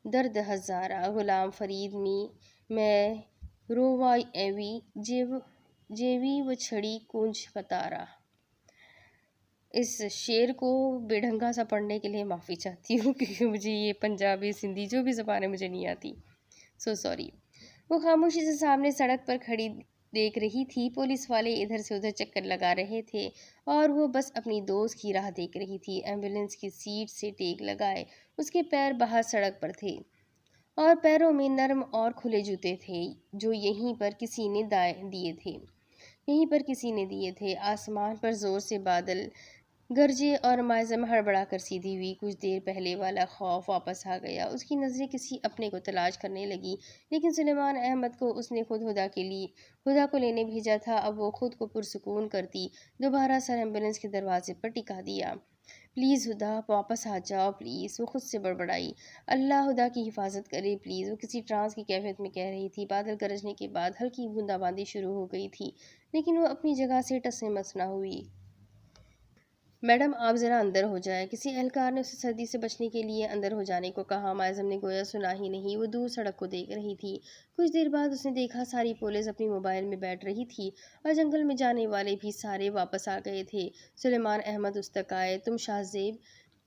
درد ہزارہ، غلام فرید میں روائی ایوی جیوی و چھڑی کنج قطارہ۔ اس شعر کو بے ڈھنگا سا پڑھنے کے لیے معافی چاہتی ہوں کیونکہ مجھے یہ پنجابی سندھی جو بھی زبانیں مجھے نہیں آتی، سو سوری۔ وہ خاموشی سے سامنے سڑک پر کھڑی دیکھ رہی تھی۔ پولیس والے ادھر سے ادھر چکر لگا رہے تھے اور وہ بس اپنی دوست کی راہ دیکھ رہی تھی۔ ایمبولینس کی سیٹ سے ٹیک لگائے اس کے پیر باہر سڑک پر تھے اور پیروں میں نرم اور کھلے جوتے تھے جو یہیں پر کسی نے دیے تھے۔ آسمان پر زور سے بادل گرجے اور مائزم ہڑبڑا کر سیدھی ہوئی۔ کچھ دیر پہلے والا خوف واپس آ گیا۔ اس کی نظریں کسی اپنے کو تلاش کرنے لگی، لیکن سلیمان احمد کو اس نے خود ہدا کو لینے بھیجا تھا۔ اب وہ خود کو پرسکون کرتی دوبارہ سر ایمبولینس کے دروازے پر ٹکا دیا۔ پلیز ہدا، واپس آ جاؤ پلیز، وہ خود سے بڑبڑائی۔ اللہ ہدا کی حفاظت کرے پلیز، وہ کسی ٹرانس کی کیفیت میں کہہ رہی تھی۔ بادل گرجنے کے بعد ہلکی بوندا باندی شروع ہو گئی تھی، لیکن وہ اپنی جگہ سے ٹس مس نہ ہوئی۔ میڈم آپ ذرا اندر ہو جائیں، کسی اہلکار نے اسے سردی سے بچنے کے لیے اندر ہو جانے کو کہا۔ مائزم نے گویا سنا ہی نہیں، وہ دور سڑک کو دیکھ رہی تھی۔ کچھ دیر بعد اس نے دیکھا ساری پولیس اپنی موبائل میں بیٹھ رہی تھی اور جنگل میں جانے والے بھی سارے واپس آ گئے تھے۔ سلیمان احمد اس تک آئے۔ تم شاہ زیب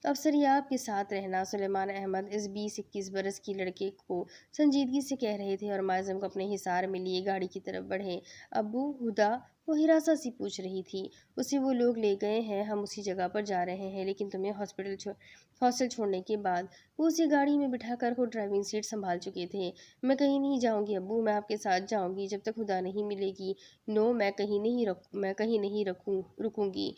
افسریاب کے ساتھ رہنا، سلیمان احمد اس 20-21 برس کی لڑکے کو سنجیدگی سے کہہ رہے تھے اور مائزم کو اپنے حصار میں لیے گاڑی کی طرف بڑھے۔ ابو ہدا، وہ ہراساں سی پوچھ رہی تھی۔ اسے وہ لوگ لے گئے ہیں، ہم اسی جگہ پر جا رہے ہیں، لیکن تمہیں ہاسٹل چھوڑنے کے بعد۔ وہ اسے گاڑی میں بٹھا کر خود ڈرائیونگ سیٹ سنبھال چکے تھے۔ میں کہیں نہیں جاؤں گی ابو، میں آپ کے ساتھ جاؤں گی جب تک ہدا نہیں ملے گی۔ نو، میں کہیں نہیں رکوں گی۔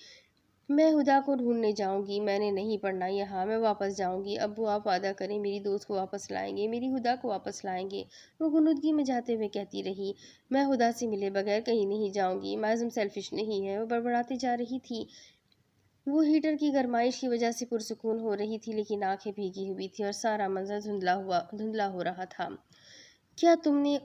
میں ہدا کو ڈھونڈنے جاؤں گی، میں نے نہیں پڑھنا یہاں، میں واپس جاؤں گی۔ ابو آپ وعدہ کریں میری دوست کو واپس لائیں گے، میری ہدا کو واپس لائیں گے، وہ غنودگی میں جاتے ہوئے کہتی رہی۔ میں ہدا سے ملے بغیر کہیں نہیں جاؤں گی۔ مائزم سیلفش نہیں ہے، وہ بڑبڑاتی جا رہی تھی۔ وہ ہیٹر کی گرمائش کی وجہ سے پرسکون ہو رہی تھی، لیکن آنکھیں بھیگی ہوئی تھیں اور سارا منظر دھندلا ہو رہا تھا۔ کیا تم نے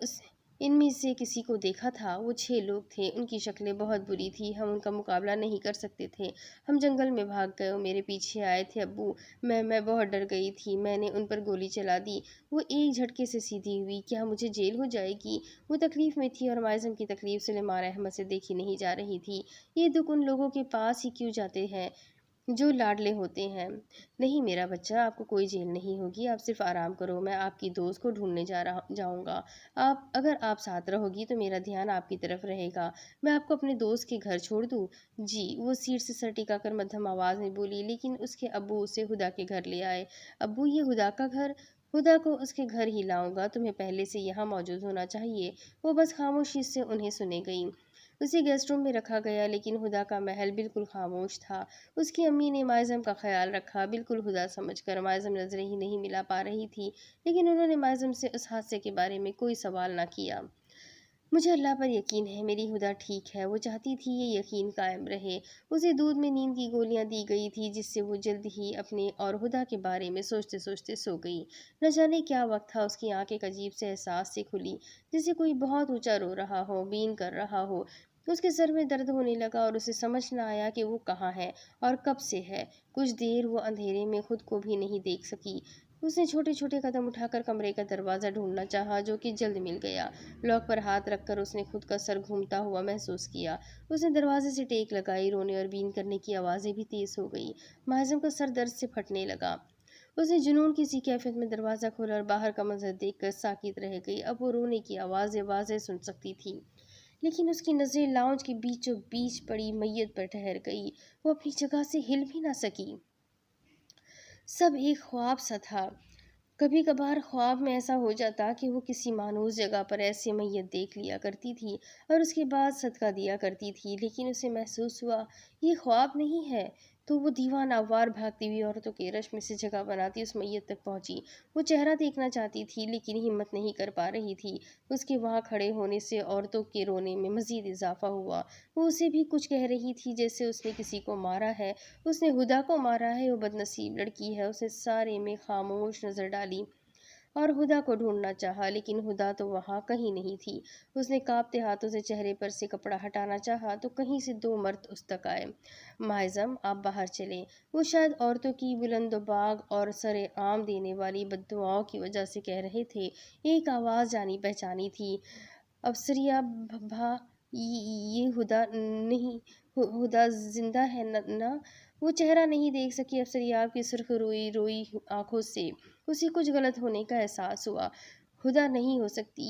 ان میں سے کسی کو دیکھا تھا؟ وہ 6 لوگ تھے، ان کی شکلیں بہت بری تھیں، ہم ان کا مقابلہ نہیں کر سکتے تھے، ہم جنگل میں بھاگ گئے، وہ میرے پیچھے آئے تھے ابو، میں بہت ڈر گئی تھی، میں نے ان پر گولی چلا دی۔ وہ ایک جھٹکے سے سیدھی ہوئی۔ کیا مجھے جیل ہو جائے گی؟ وہ تکلیف میں تھی اور مائزم کی تکلیف سلیمان احمد سے دیکھی نہیں جا رہی تھی۔ یہ دکھ ان لوگوں کے پاس ہی کیوں جاتے ہیں جو لاڈلے ہوتے ہیں؟ نہیں میرا بچہ، آپ کو کوئی جیل نہیں ہوگی، آپ صرف آرام کرو، میں آپ کی دوست کو ڈھونڈنے جاؤں گا۔ اگر آپ ساتھ رہو گی تو میرا دھیان آپ کی طرف رہے گا۔ میں آپ کو اپنے دوست کے گھر چھوڑ دوں؟ جی، وہ سیٹ سے سر ٹکا کر مدھم آواز میں بولی، لیکن اس کے ابو اسے ہدا کے گھر لے آئے۔ ابو، یہ ہدا کا گھر؟ ہدا کو اس کے گھر ہی لاؤں گا، تمہیں پہلے سے یہاں موجود ہونا چاہیے۔ وہ بس خاموشی سے انہیں سنے گئی۔ اسے گیسٹ روم میں رکھا گیا، لیکن ہدا کا محل بالکل خاموش تھا۔ اس کی امی نے مائزم کا خیال رکھا، بالکل ہدا سمجھ کر۔ مائزم نظریں ہی نہیں ملا پا رہی تھی، لیکن انہوں نے مائزم سے اس حادثے کے بارے میں کوئی سوال نہ کیا۔ مجھے اللہ پر یقین ہے، میری ہدا ٹھیک ہے۔ وہ چاہتی تھی یہ یقین قائم رہے۔ اسے دودھ میں نیند کی گولیاں دی گئی تھی، جس سے وہ جلد ہی اپنے اور ہدا کے بارے میں سوچتے سوچتے سو گئی۔ نہ جانے کیا وقت تھا، اس کی آنکھ ایک عجیب سے احساس سے کھلی، جیسے کوئی بہت اونچا رو رہا ہو، بین کر رہا ہو۔ اس کے سر میں درد ہونے لگا اور اسے سمجھ نہ آیا کہ وہ کہاں ہے اور کب سے ہے۔ کچھ دیر وہ اندھیرے میں خود کو بھی نہیں دیکھ سکی۔ اس نے چھوٹے چھوٹے قدم اٹھا کر کمرے کا دروازہ ڈھونڈنا چاہا، جو کہ جلد مل گیا۔ لاک پر ہاتھ رکھ کر اس نے خود کا سر گھومتا ہوا محسوس کیا۔ اس نے دروازے سے ٹیک لگائی، رونے اور بین کرنے کی آوازیں بھی تیز ہو گئی۔ مائزم کا سر درد سے پھٹنے لگا۔ اس نے جنون کی سی کیفیت میں دروازہ کھولا اور باہر کا منظر دیکھ کر ساکت رہ گئی۔ اب وہ رونے کی آوازیں واضح سن سکتی تھی، لیکن اس کی نظریں لاؤنج کے بیچوں بیچ پڑی میت پر ٹھہر گئی۔ وہ اپنی جگہ سے ہل بھی نہ سکی۔ سب ایک خواب سا تھا۔ کبھی کبھار خواب میں ایسا ہو جاتا کہ وہ کسی مانوس جگہ پر ایسے میت دیکھ لیا کرتی تھی اور اس کے بعد صدقہ دیا کرتی تھی، لیکن اسے محسوس ہوا یہ خواب نہیں ہے، تو وہ دیوانہ وار بھاگتی ہوئی عورتوں کے رش میں سے جگہ بناتی اس میت تک پہنچی۔ وہ چہرہ دیکھنا چاہتی تھی، لیکن ہمت نہیں کر پا رہی تھی۔ اس کے وہاں کھڑے ہونے سے عورتوں کے رونے میں مزید اضافہ ہوا۔ وہ اسے بھی کچھ کہہ رہی تھی، جیسے اس نے کسی کو مارا ہے، اس نے ہدا کو مارا ہے، وہ بدنصیب لڑکی ہے۔ اس نے سارے میں خاموش نظر ڈالی اور ہدا کو ڈھونڈنا چاہا، لیکن ہدا تو وہاں کہیں نہیں تھی۔ اس نے کانپتے ہاتھوں سے چہرے پر سے کپڑا ہٹانا چاہا تو کہیں سے 2 مرد اس تک آئے۔ مائزم، آپ باہر چلیں۔ وہ شاید عورتوں کی بلند و باغ اور سر عام دینے والی بددعاؤں کی وجہ سے کہہ رہے تھے۔ ایک آواز جانی پہچانی تھی، افسریہ بھا، یہ ہدا نہیں، ہدا زندہ ہے نا؟ وہ چہرہ نہیں دیکھ سکی افسریاب کی سرخ روئی آنکھوں سے اسے کچھ غلط ہونے کا احساس ہوا۔ ہدا نہیں ہو سکتی،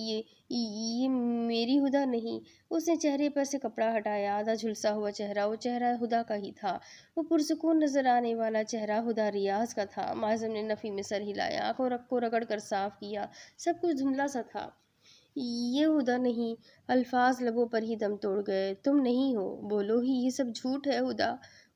یہ میری ہدا نہیں۔ اس نے چہرے پر سے کپڑا ہٹایا، آدھا جھلسا ہوا چہرہ، وہ چہرہ ہدا کا ہی تھا، وہ پرسکون نظر آنے والا چہرہ ہدا ریاض کا تھا۔ مائزم نے نفی میں سر ہلایا، آنکھوں کو رگڑ کر صاف کیا، سب کچھ دھندلا سا تھا۔ یہ ہدا نہیں، الفاظ لبوں پر ہی دم توڑ گئے۔ تم نہیں ہو، بولو ہی، یہ سب جھوٹ ہے ہدا۔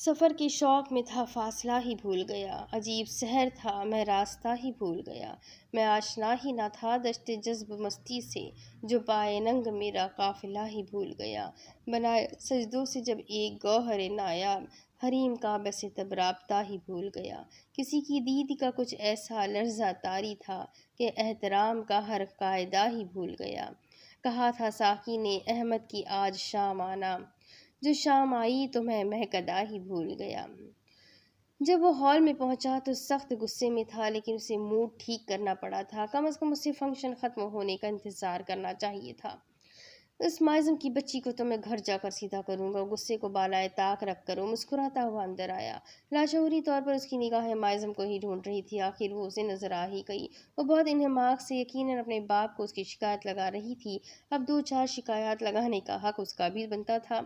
سفر کے شوق میں تھا فاصلہ ہی بھول گیا، عجیب سحر تھا میں راستہ ہی بھول گیا، میں آشنا ہی نہ تھا دشت جذب مستی سے، جو پائے ننگ میرا قافلہ ہی بھول گیا، بنائے سجدوں سے جب ایک گوہر نایاب، حریم کعبہ سے تب رابطہ ہی بھول گیا، کسی کی دید کا کچھ ایسا لرزہ طاری تھا کہ احترام کا ہر قاعدہ ہی بھول گیا، کہا تھا ساقی نے احمد کی آج شام آنا، جو شام آئی تو میں مہکدہ ہی بھول گیا۔ جب وہ ہال میں پہنچا تو سخت غصے میں تھا، لیکن اسے موڈ ٹھیک کرنا پڑا تھا، کم از کم اسے فنکشن ختم ہونے کا انتظار کرنا چاہیے تھا۔ اس مائزم کی بچی کو تو میں گھر جا کر سیدھا کروں گا، غصے کو بالائے طاق رکھ کر وہ مسکراتا ہوا اندر آیا۔ لاشعوری طور پر اس کی نگاہیں مائزم کو ہی ڈھونڈ رہی تھی، آخر وہ اسے نظر آ ہی گئی۔ وہ بہت انہماک سے یقیناً اپنے باپ کو اس کی شکایت لگا رہی تھی، اب 2-4 شکایات لگانے کا حق اس کا بھی بنتا تھا۔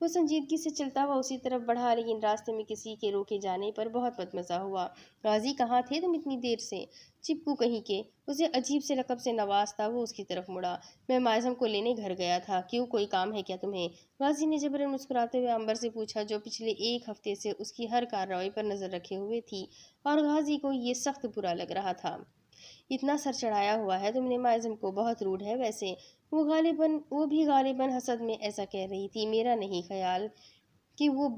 وہ سنجیدگی سے چلتا ہوا اسی طرف بڑھا، لیکن راستے میں کسی کے روکے جانے پر بہت بدمزہ ہوا۔ غازی کہاں تھے تم اتنی دیر سے؟ چپکو کہیں کے اسے عجیب سے لقب سے نوازتا وہ اس کی طرف مڑا۔ میں مائزم کو لینے گھر گیا تھا۔ کیوں، کوئی کام ہے کیا تمہیں؟ غازی نے جبراً مسکراتے ہوئے عنبر سے پوچھا، جو پچھلے 1 ہفتے سے اس کی ہر کارروائی پر نظر رکھے ہوئے تھی، اور غازی کو یہ سخت برا لگ رہا تھا۔ اتنا سر چڑھایا ہوا ہے تم نے مائزم کو، بہت روڈ ہے ویسے۔ وہ بھی غالباً حسد میں ایسا کہہ رہی تھی۔ میرا نہیں خیال کہ وہ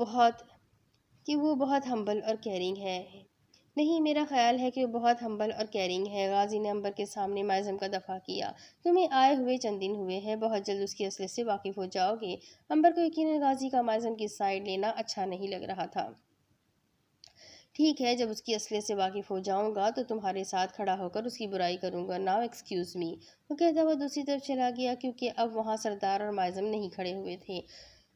بہت ہمبل اور کیئرنگ ہے۔ نہیں، میرا خیال ہے کہ وہ بہت ہمبل اور کیئرنگ ہے۔ غازی نے عنبر کے سامنے مائزم کا دفاع کیا۔ تمہیں آئے ہوئے چند دن ہوئے ہیں، بہت جلد اس کی اصلیت سے واقف ہو جاؤ گے۔ عنبر کو یقیناً غازی کا مائزم کی سائیڈ لینا اچھا نہیں لگ رہا تھا۔ ٹھیک ہے، جب اس کی اصلیت سے واقف ہو جاؤں گا تو تمہارے ساتھ کھڑا ہو کر اس کی برائی کروں گا۔ ناؤ ایکسکیوز می، وہ کہتا ہوا دوسری طرف چلا گیا، کیونکہ اب وہاں سردار اور مائزم نہیں کھڑے ہوئے تھے۔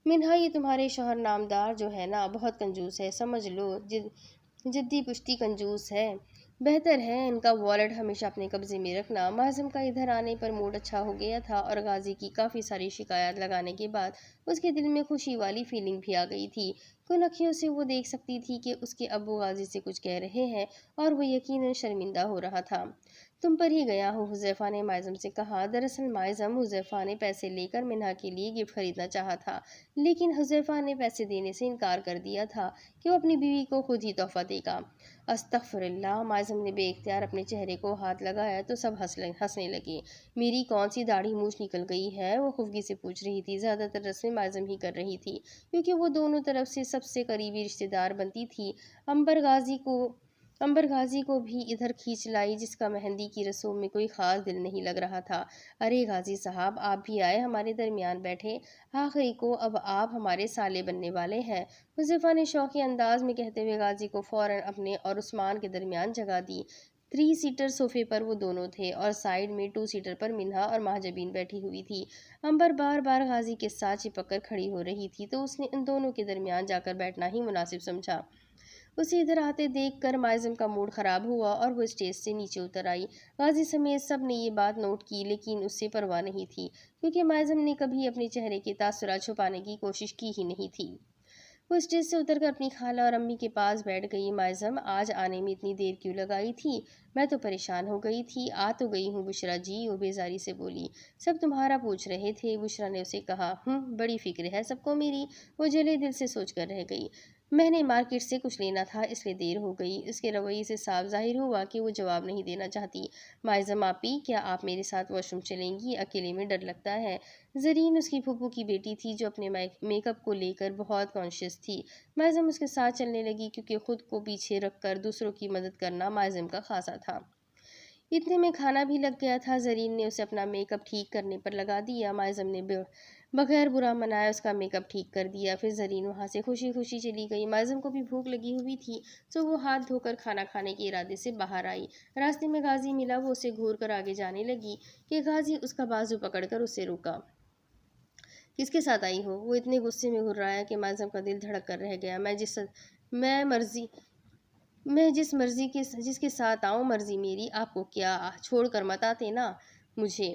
منہا، یہ تمہارے شوہر نامدار جو ہے نا، بہت کنجوس ہے، سمجھ لو، جدی پشتی کنجوس ہے۔ بہتر ہے ان کا والیٹ ہمیشہ اپنے قبضے میں رکھنا۔ مائزم کا ادھر آنے پر موڈ اچھا ہو گیا تھا، اور غازی کی کافی ساری شکایات لگانے کے بعد اس کے دل میں خوشی والی فیلنگ بھی آ گئی تھی۔ کن اکھیوں سے وہ دیکھ سکتی تھی کہ اس کے ابو غازی سے کچھ کہہ رہے ہیں، اور وہ یقیناً شرمندہ ہو رہا تھا۔ تم پر ہی گیا ہوں، حذیفہ نے مائزم سے کہا۔ دراصل مائزم، حذیفہ نے پیسے لے کر منہا کے لیے گفٹ خریدنا چاہا تھا، لیکن حذیفہ نے پیسے دینے سے انکار کر دیا تھا کہ وہ اپنی بیوی کو خود ہی تحفہ دے گا۔ استغفر اللہ، مائزم نے بے اختیار اپنے چہرے کو ہاتھ لگایا تو سب ہنسنے لگے۔ میری کون سی داڑھی مونچھ نکل گئی ہے؟ وہ خفگی سے پوچھ رہی تھی۔ زیادہ تر رسمیں مائزم ہی کر رہی تھی، کیونکہ وہ دونوں طرف سے سب سے قریبی رشتہ دار بنتی تھی۔ عنبر غازی کو بھی ادھر کھینچ لائی، جس کا مہندی کی رسوم میں کوئی خاص دل نہیں لگ رہا تھا۔ ارے غازی صاحب، آپ بھی آئے، ہمارے درمیان بیٹھے، آخری کو اب آپ ہمارے سالے بننے والے ہیں، حذیفہ نے شوخی انداز میں کہتے ہوئے غازی کو فوراً اپنے اور عثمان کے درمیان جگہ دی۔ 3 سیٹر صوفے پر وہ دونوں تھے، اور سائیڈ میں 2 سیٹر پر منہا اور مہجبین بیٹھی ہوئی تھی۔ عنبر بار بار غازی کے ساتھ چپک کر کھڑی ہو رہی تھی، تو اس نے ان دونوں کے درمیان جا کر بیٹھنا ہی مناسب سمجھا۔ اسے ادھر آتے دیکھ کر مائزم کا موڈ خراب ہوا، اور وہ اسٹیج سے نیچے اتر آئی۔ غازی سمیت سب نے یہ بات نوٹ کی، لیکن اس سے پرواہ نہیں تھی، کیونکہ مائزم نے کبھی اپنے چہرے کے تاثرات چھپانے کی کوشش کی ہی نہیں تھی۔ وہ اسٹیج سے اتر کر اپنی خالہ اور امی کے پاس بیٹھ گئی۔ مائزم، آج آنے میں اتنی دیر کیوں لگائی تھی؟ میں تو پریشان ہو گئی تھی۔ آ تو گئی ہوں بشرا جی، وہ بیزاری سے بولی۔ سب تمہارا پوچھ رہے تھے، بشرا نے اسے کہا۔ بڑی فکر ہے سب کو میری، وہ جلے دل سے سوچ کر رہ گئی۔ میں نے مارکیٹ سے کچھ لینا تھا، اس لیے دیر ہو گئی۔ اس کے رویے سے صاف ظاہر ہوا کہ وہ جواب نہیں دینا چاہتی۔ مائزم آپی، کیا آپ میرے ساتھ واش روم چلیں گی؟ اکیلے میں ڈر لگتا ہے۔ زرین اس کی پھوپھو کی بیٹی تھی، جو اپنے میک اپ کو لے کر بہت کانشیس تھی۔ مائزم اس کے ساتھ چلنے لگی، کیونکہ خود کو پیچھے رکھ کر دوسروں کی مدد کرنا مائزم کا خاصا تھا۔ اتنے میں کھانا بھی لگ گیا تھا۔ زرین نے اسے اپنا میک اپ ٹھیک کرنے پر لگا دیا۔ مائزم نے بغیر برا منائے اس کا میک اپ ٹھیک کر دیا، پھر زرین وہاں سے خوشی خوشی چلی گئی۔ مائزم کو بھی بھوک لگی ہوئی تھی، تو وہ ہاتھ دھو کر کھانا کھانے کے ارادے سے باہر آئی۔ راستے میں غازی ملا، وہ اسے گھور کر آگے جانے لگی کہ غازی اس کا بازو پکڑ کر اسے روکا۔ کس کے ساتھ آئی ہو؟ وہ اتنے غصے میں گھرایا کہ مائزم کا دل دھڑک کر رہ گیا۔ میں جس کے ساتھ آؤں، مرضی میری، آپ کو کیا؟ چھوڑ کر مت آتے نا مجھے۔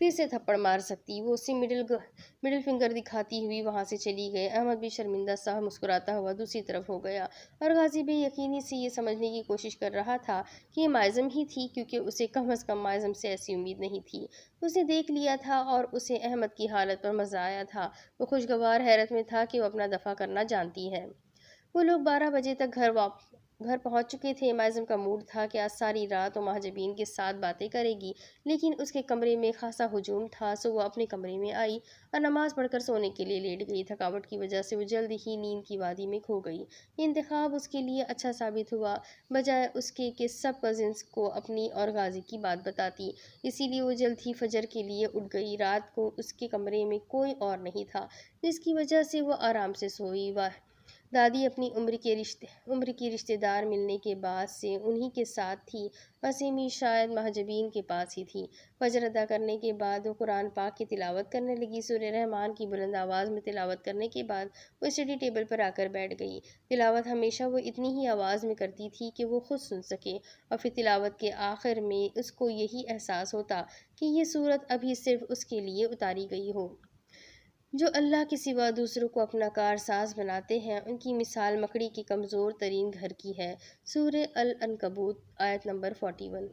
پھر سے تھپڑ مار سکتی۔ وہ اسے مڈل فنگر دکھاتی ہوئی وہاں سے چلی گئی۔ احمد بھی شرمندہ سا مسکراتا ہوا دوسری طرف ہو گیا، اور غازی بے یقینی سے یہ سمجھنے کی کوشش کر رہا تھا کہ یہ مائزم ہی تھی، کیونکہ اسے کم از کم مائزم سے ایسی امید نہیں تھی۔ اس نے دیکھ لیا تھا اور اسے احمد کی حالت پر مزہ آیا تھا۔ وہ خوشگوار حیرت میں تھا کہ وہ اپنا دفاع کرنا جانتی ہے۔ وہ لوگ 12 بجے تک گھر پہنچ چکے تھے۔ مائزم کا موڈ تھا کہ آج ساری رات وہ مہاجبین کے ساتھ باتیں کرے گی، لیکن اس کے کمرے میں خاصا ہجوم تھا، سو وہ اپنے کمرے میں آئی اور نماز پڑھ کر سونے کے لیے لیٹ گئی۔ تھکاوٹ کی وجہ سے وہ جلد ہی نیند کی وادی میں کھو گئی۔ یہ انتخاب اس کے لیے اچھا ثابت ہوا، بجائے اس کے کہ سب کزنز کو اپنی اور غازی کی بات بتاتی۔ اسی لیے وہ جلد ہی فجر کے لیے اٹھ گئی۔ رات کو اس کے کمرے میں کوئی اور نہیں تھا، جس کی وجہ سے وہ آرام سے سوئی۔ دادی اپنی عمر کی رشتہ دار ملنے کے بعد سے انہی کے ساتھ تھی، اور سیمی شاید مہاجبین کے پاس ہی تھی۔ فجر ادا کرنے کے بعد وہ قرآن پاک کی تلاوت کرنے لگی۔ سورہ رحمان کی بلند آواز میں تلاوت کرنے کے بعد وہ اسٹڈی ٹیبل پر آ کر بیٹھ گئی۔ تلاوت ہمیشہ وہ اتنی ہی آواز میں کرتی تھی کہ وہ خود سن سکے، اور پھر تلاوت کے آخر میں اس کو یہی احساس ہوتا کہ یہ سورت ابھی صرف اس کے لیے اتاری گئی ہو۔ جو اللہ کے سوا دوسروں کو اپنا کارساز بناتے ہیں، ان کی مثال مکڑی کے کمزور ترین گھر کی ہے۔ سورہ العنکبوت آیت نمبر 41۔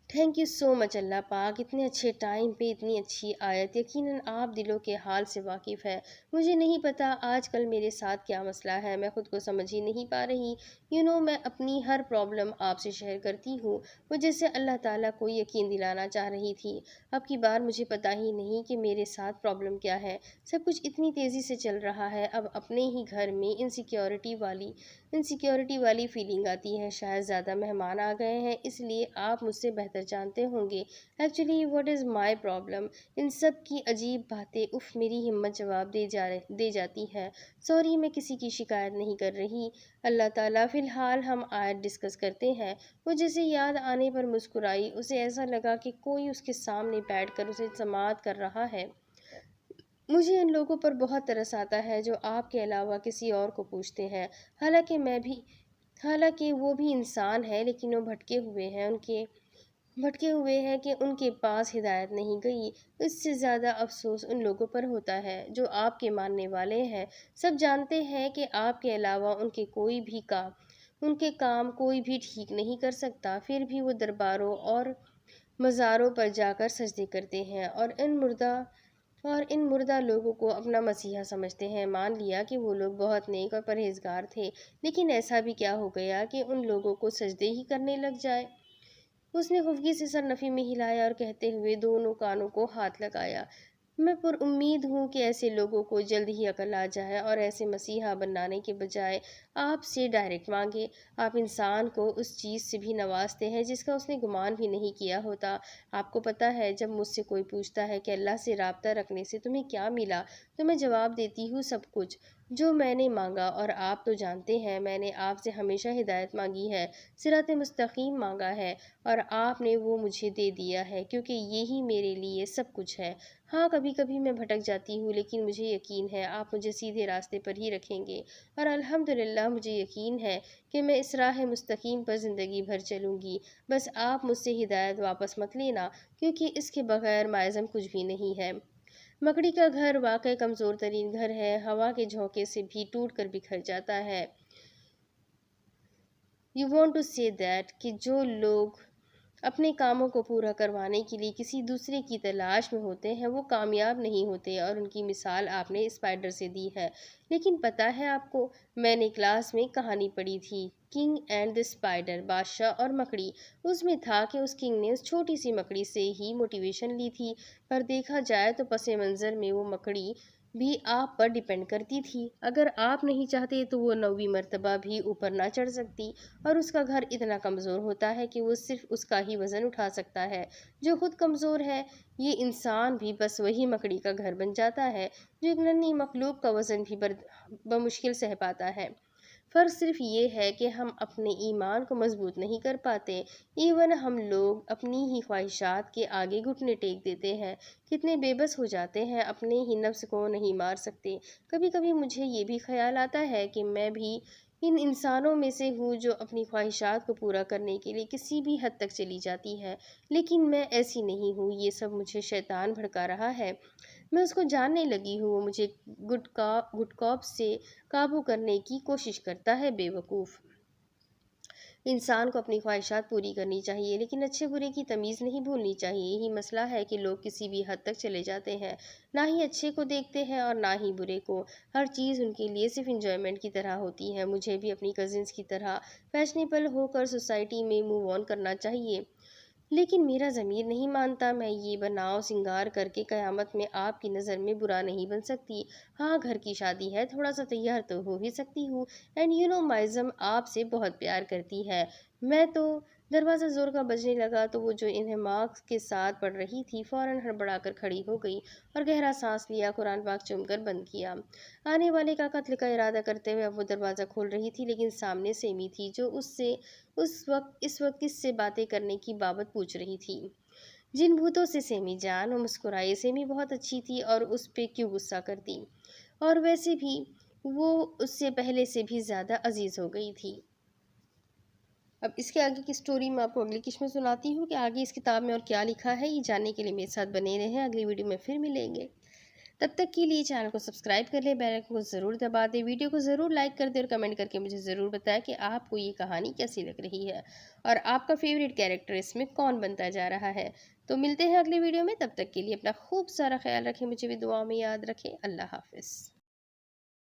تھینک یو سو مچ اللہ پاک، اتنے اچھے ٹائم پہ اتنی اچھی آیت۔ یقیناً آپ دلوں کے حال سے واقف ہے۔ مجھے نہیں پتا آج کل میرے ساتھ کیا مسئلہ ہے، میں خود کو سمجھ ہی نہیں پا رہی۔ میں اپنی ہر پرابلم آپ سے شیئر کرتی ہوں۔ وہ جیسے اللہ تعالیٰ کو یقین دلانا چاہ رہی تھی۔ اب کی بار مجھے پتا ہی نہیں کہ میرے ساتھ پرابلم کیا ہے۔ سب کچھ اتنی تیزی سے چل رہا ہے، اب اپنے ہی گھر میں انسیکیورٹی والی فیلنگ آتی ہے۔ شاید زیادہ مہمان آ گئے ہیں، اس لیے آپ مجھ سے بہتر جانتے ہوں گے actually what is my problem. ان سب کی عجیب باتیں میری ہمت جواب دے جاتی ہے۔ سوری، میں کسی کی شکایت نہیں کر رہی اللہ تعالیٰ۔ فی الحال ہم آیت ڈسکس کرتے ہیں۔ وہ جیسے یاد آنے پر مسکرائی۔ اسے ایسا لگا کہ کوئی اس کے سامنے بیٹھ کر اسے سماعت کر رہا ہے۔ مجھے ان لوگوں پر بہت ترس آتا ہے جو آپ کے علاوہ کسی اور کو پوچھتے ہیں، حالانکہ وہ بھی انسان ہے، لیکن وہ بھٹکے ہوئے ہیں کہ ان کے پاس ہدایت نہیں گئی۔ اس سے زیادہ افسوس ان لوگوں پر ہوتا ہے جو آپ کے ماننے والے ہیں۔ سب جانتے ہیں کہ آپ کے علاوہ ان کے کام کوئی بھی ٹھیک نہیں کر سکتا، پھر بھی وہ درباروں اور مزاروں پر جا کر سجدے کرتے ہیں اور ان مردہ لوگوں کو اپنا مسیحا سمجھتے ہیں۔ مان لیا کہ وہ لوگ بہت نیک اور پرہیزگار تھے، لیکن ایسا بھی کیا ہو گیا کہ ان لوگوں کو سجدے ہی کرنے لگ جائے؟ اس نے خفگی سے سر نفی میں ہلایا اور کہتے ہوئے دونوں کانوں کو ہاتھ لگایا۔ میں پر امید ہوں کہ ایسے لوگوں کو جلد ہی عقل آ جائے اور ایسے مسیحا بنانے کے بجائے آپ سے ڈائریکٹ مانگے۔ آپ انسان کو اس چیز سے بھی نوازتے ہیں جس کا اس نے گمان بھی نہیں کیا ہوتا۔ آپ کو پتہ ہے جب مجھ سے کوئی پوچھتا ہے کہ اللہ سے رابطہ رکھنے سے تمہیں کیا ملا، تو میں جواب دیتی ہوں سب کچھ جو میں نے مانگا، اور آپ تو جانتے ہیں میں نے آپ سے ہمیشہ ہدایت مانگی ہے، صراط مستقیم مانگا ہے، اور آپ نے وہ مجھے دے دیا ہے، کیونکہ یہی میرے لیے سب کچھ ہے۔ ہاں، کبھی کبھی میں بھٹک جاتی ہوں، لیکن مجھے یقین ہے آپ مجھے سیدھے راستے پر ہی رکھیں گے، اور الحمدللہ مجھے یقین ہے کہ میں اس راہ مستقیم پر زندگی بھر چلوں گی۔ بس آپ مجھ سے ہدایت واپس مت لینا، کیونکہ اس کے بغیر مائزم کچھ بھی نہیں ہے۔ مکڑی کا گھر واقعی کمزور ترین گھر ہے، ہوا کے جھونکے سے بھی ٹوٹ کر بکھر جاتا ہے۔ You want to say that کہ جو لوگ اپنے کاموں کو پورا کروانے کے لیے کسی دوسرے کی تلاش میں ہوتے ہیں وہ کامیاب نہیں ہوتے، اور ان کی مثال آپ نے اسپائڈر سے دی ہے۔ لیکن پتہ ہے آپ کو، میں نے کلاس میں کہانی پڑھی تھی کنگ اینڈ دی اسپائڈر، بادشاہ اور مکڑی۔ اس میں تھا کہ اس کنگ نے اس چھوٹی سی مکڑی سے ہی موٹیویشن لی تھی، پر دیکھا جائے تو پس منظر میں وہ مکڑی بھی آپ پر ڈیپینڈ کرتی تھی۔ اگر آپ نہیں چاہتے تو وہ 9ویں مرتبہ بھی اوپر نہ چڑھ سکتی، اور اس کا گھر اتنا کمزور ہوتا ہے کہ وہ صرف اس کا ہی وزن اٹھا سکتا ہے جو خود کمزور ہے۔ یہ انسان بھی بس وہی مکڑی کا گھر بن جاتا ہے جو ایک ننھی مخلوق کا وزن بھی بمشکل سہ پاتا ہے۔ فرق صرف یہ ہے کہ ہم اپنے ایمان کو مضبوط نہیں کر پاتے، ایون ہم لوگ اپنی ہی خواہشات کے آگے گھٹنے ٹیک دیتے ہیں، کتنے بے بس ہو جاتے ہیں، اپنے ہی نفس کو نہیں مار سکتے۔ کبھی کبھی مجھے یہ بھی خیال آتا ہے کہ میں بھی ان انسانوں میں سے ہوں جو اپنی خواہشات کو پورا کرنے کے لیے کسی بھی حد تک چلی جاتی ہے، لیکن میں ایسی نہیں ہوں۔ یہ سب مجھے شیطان بھڑکا رہا ہے۔ میں اس کو جاننے لگی ہوں۔ وہ مجھے گڈ کاپ سے قابو کرنے کی کوشش کرتا ہے۔ بے وقوف انسان کو اپنی خواہشات پوری کرنی چاہیے، لیکن اچھے برے کی تمیز نہیں بھولنی چاہیے۔ یہی مسئلہ ہے کہ لوگ کسی بھی حد تک چلے جاتے ہیں، نہ ہی اچھے کو دیکھتے ہیں اور نہ ہی برے کو۔ ہر چیز ان کے لیے صرف انجوائمنٹ کی طرح ہوتی ہے۔ مجھے بھی اپنی کزنز کی طرح فیشنیبل ہو کر سوسائٹی میں موو آن کرنا چاہیے، لیکن میرا ضمیر نہیں مانتا۔ میں یہ بناؤ سنگار کر کے قیامت میں آپ کی نظر میں برا نہیں بن سکتی۔ ہاں، گھر کی شادی ہے، تھوڑا سا تیار تو ہو ہی سکتی ہوں۔ اینڈ مائزم آپ سے بہت پیار کرتی ہے۔ میں تو دروازہ زور کا بجنے لگا تو وہ جو انہماک کے ساتھ پڑھ رہی تھی فوراً ہڑبڑا کر کھڑی ہو گئی اور گہرا سانس لیا، قرآن پاک چوم کر بند کیا۔ آنے والے کا قتل کا ارادہ کرتے ہوئے اب وہ دروازہ کھول رہی تھی، لیکن سامنے سیمی تھی جو اس وقت کس سے باتیں کرنے کی بابت پوچھ رہی تھی۔ جن بھوتوں سے سیمی جان، وہ مسکرائی۔ سیمی بہت اچھی تھی اور اس پہ کیوں غصہ کرتی، اور ویسے بھی وہ اس سے پہلے سے بھی زیادہ عزیز ہو گئی تھی۔ اب اس کے آگے کی سٹوری میں آپ کو اگلی قسط میں سناتی ہوں کہ آگے اس کتاب میں اور کیا لکھا ہے۔ یہ جاننے کے لیے میرے ساتھ بنے رہیں۔ اگلی ویڈیو میں پھر ملیں گے، تب تک کے لیے چینل کو سبسکرائب کر لیں، بیل آئیکن کو ضرور دبا دیں، ویڈیو کو ضرور لائک کر دیں اور کمنٹ کر کے مجھے ضرور بتائیں کہ آپ کو یہ کہانی کیسی لگ رہی ہے اور آپ کا فیوریٹ کیریکٹر اس میں کون بنتا جا رہا ہے۔ تو ملتے ہیں اگلی ویڈیو میں، تب تک کے لیے اپنا خوب سارا خیال رکھیں، مجھے بھی دعاؤں میں یاد رکھیں۔ اللہ حافظ۔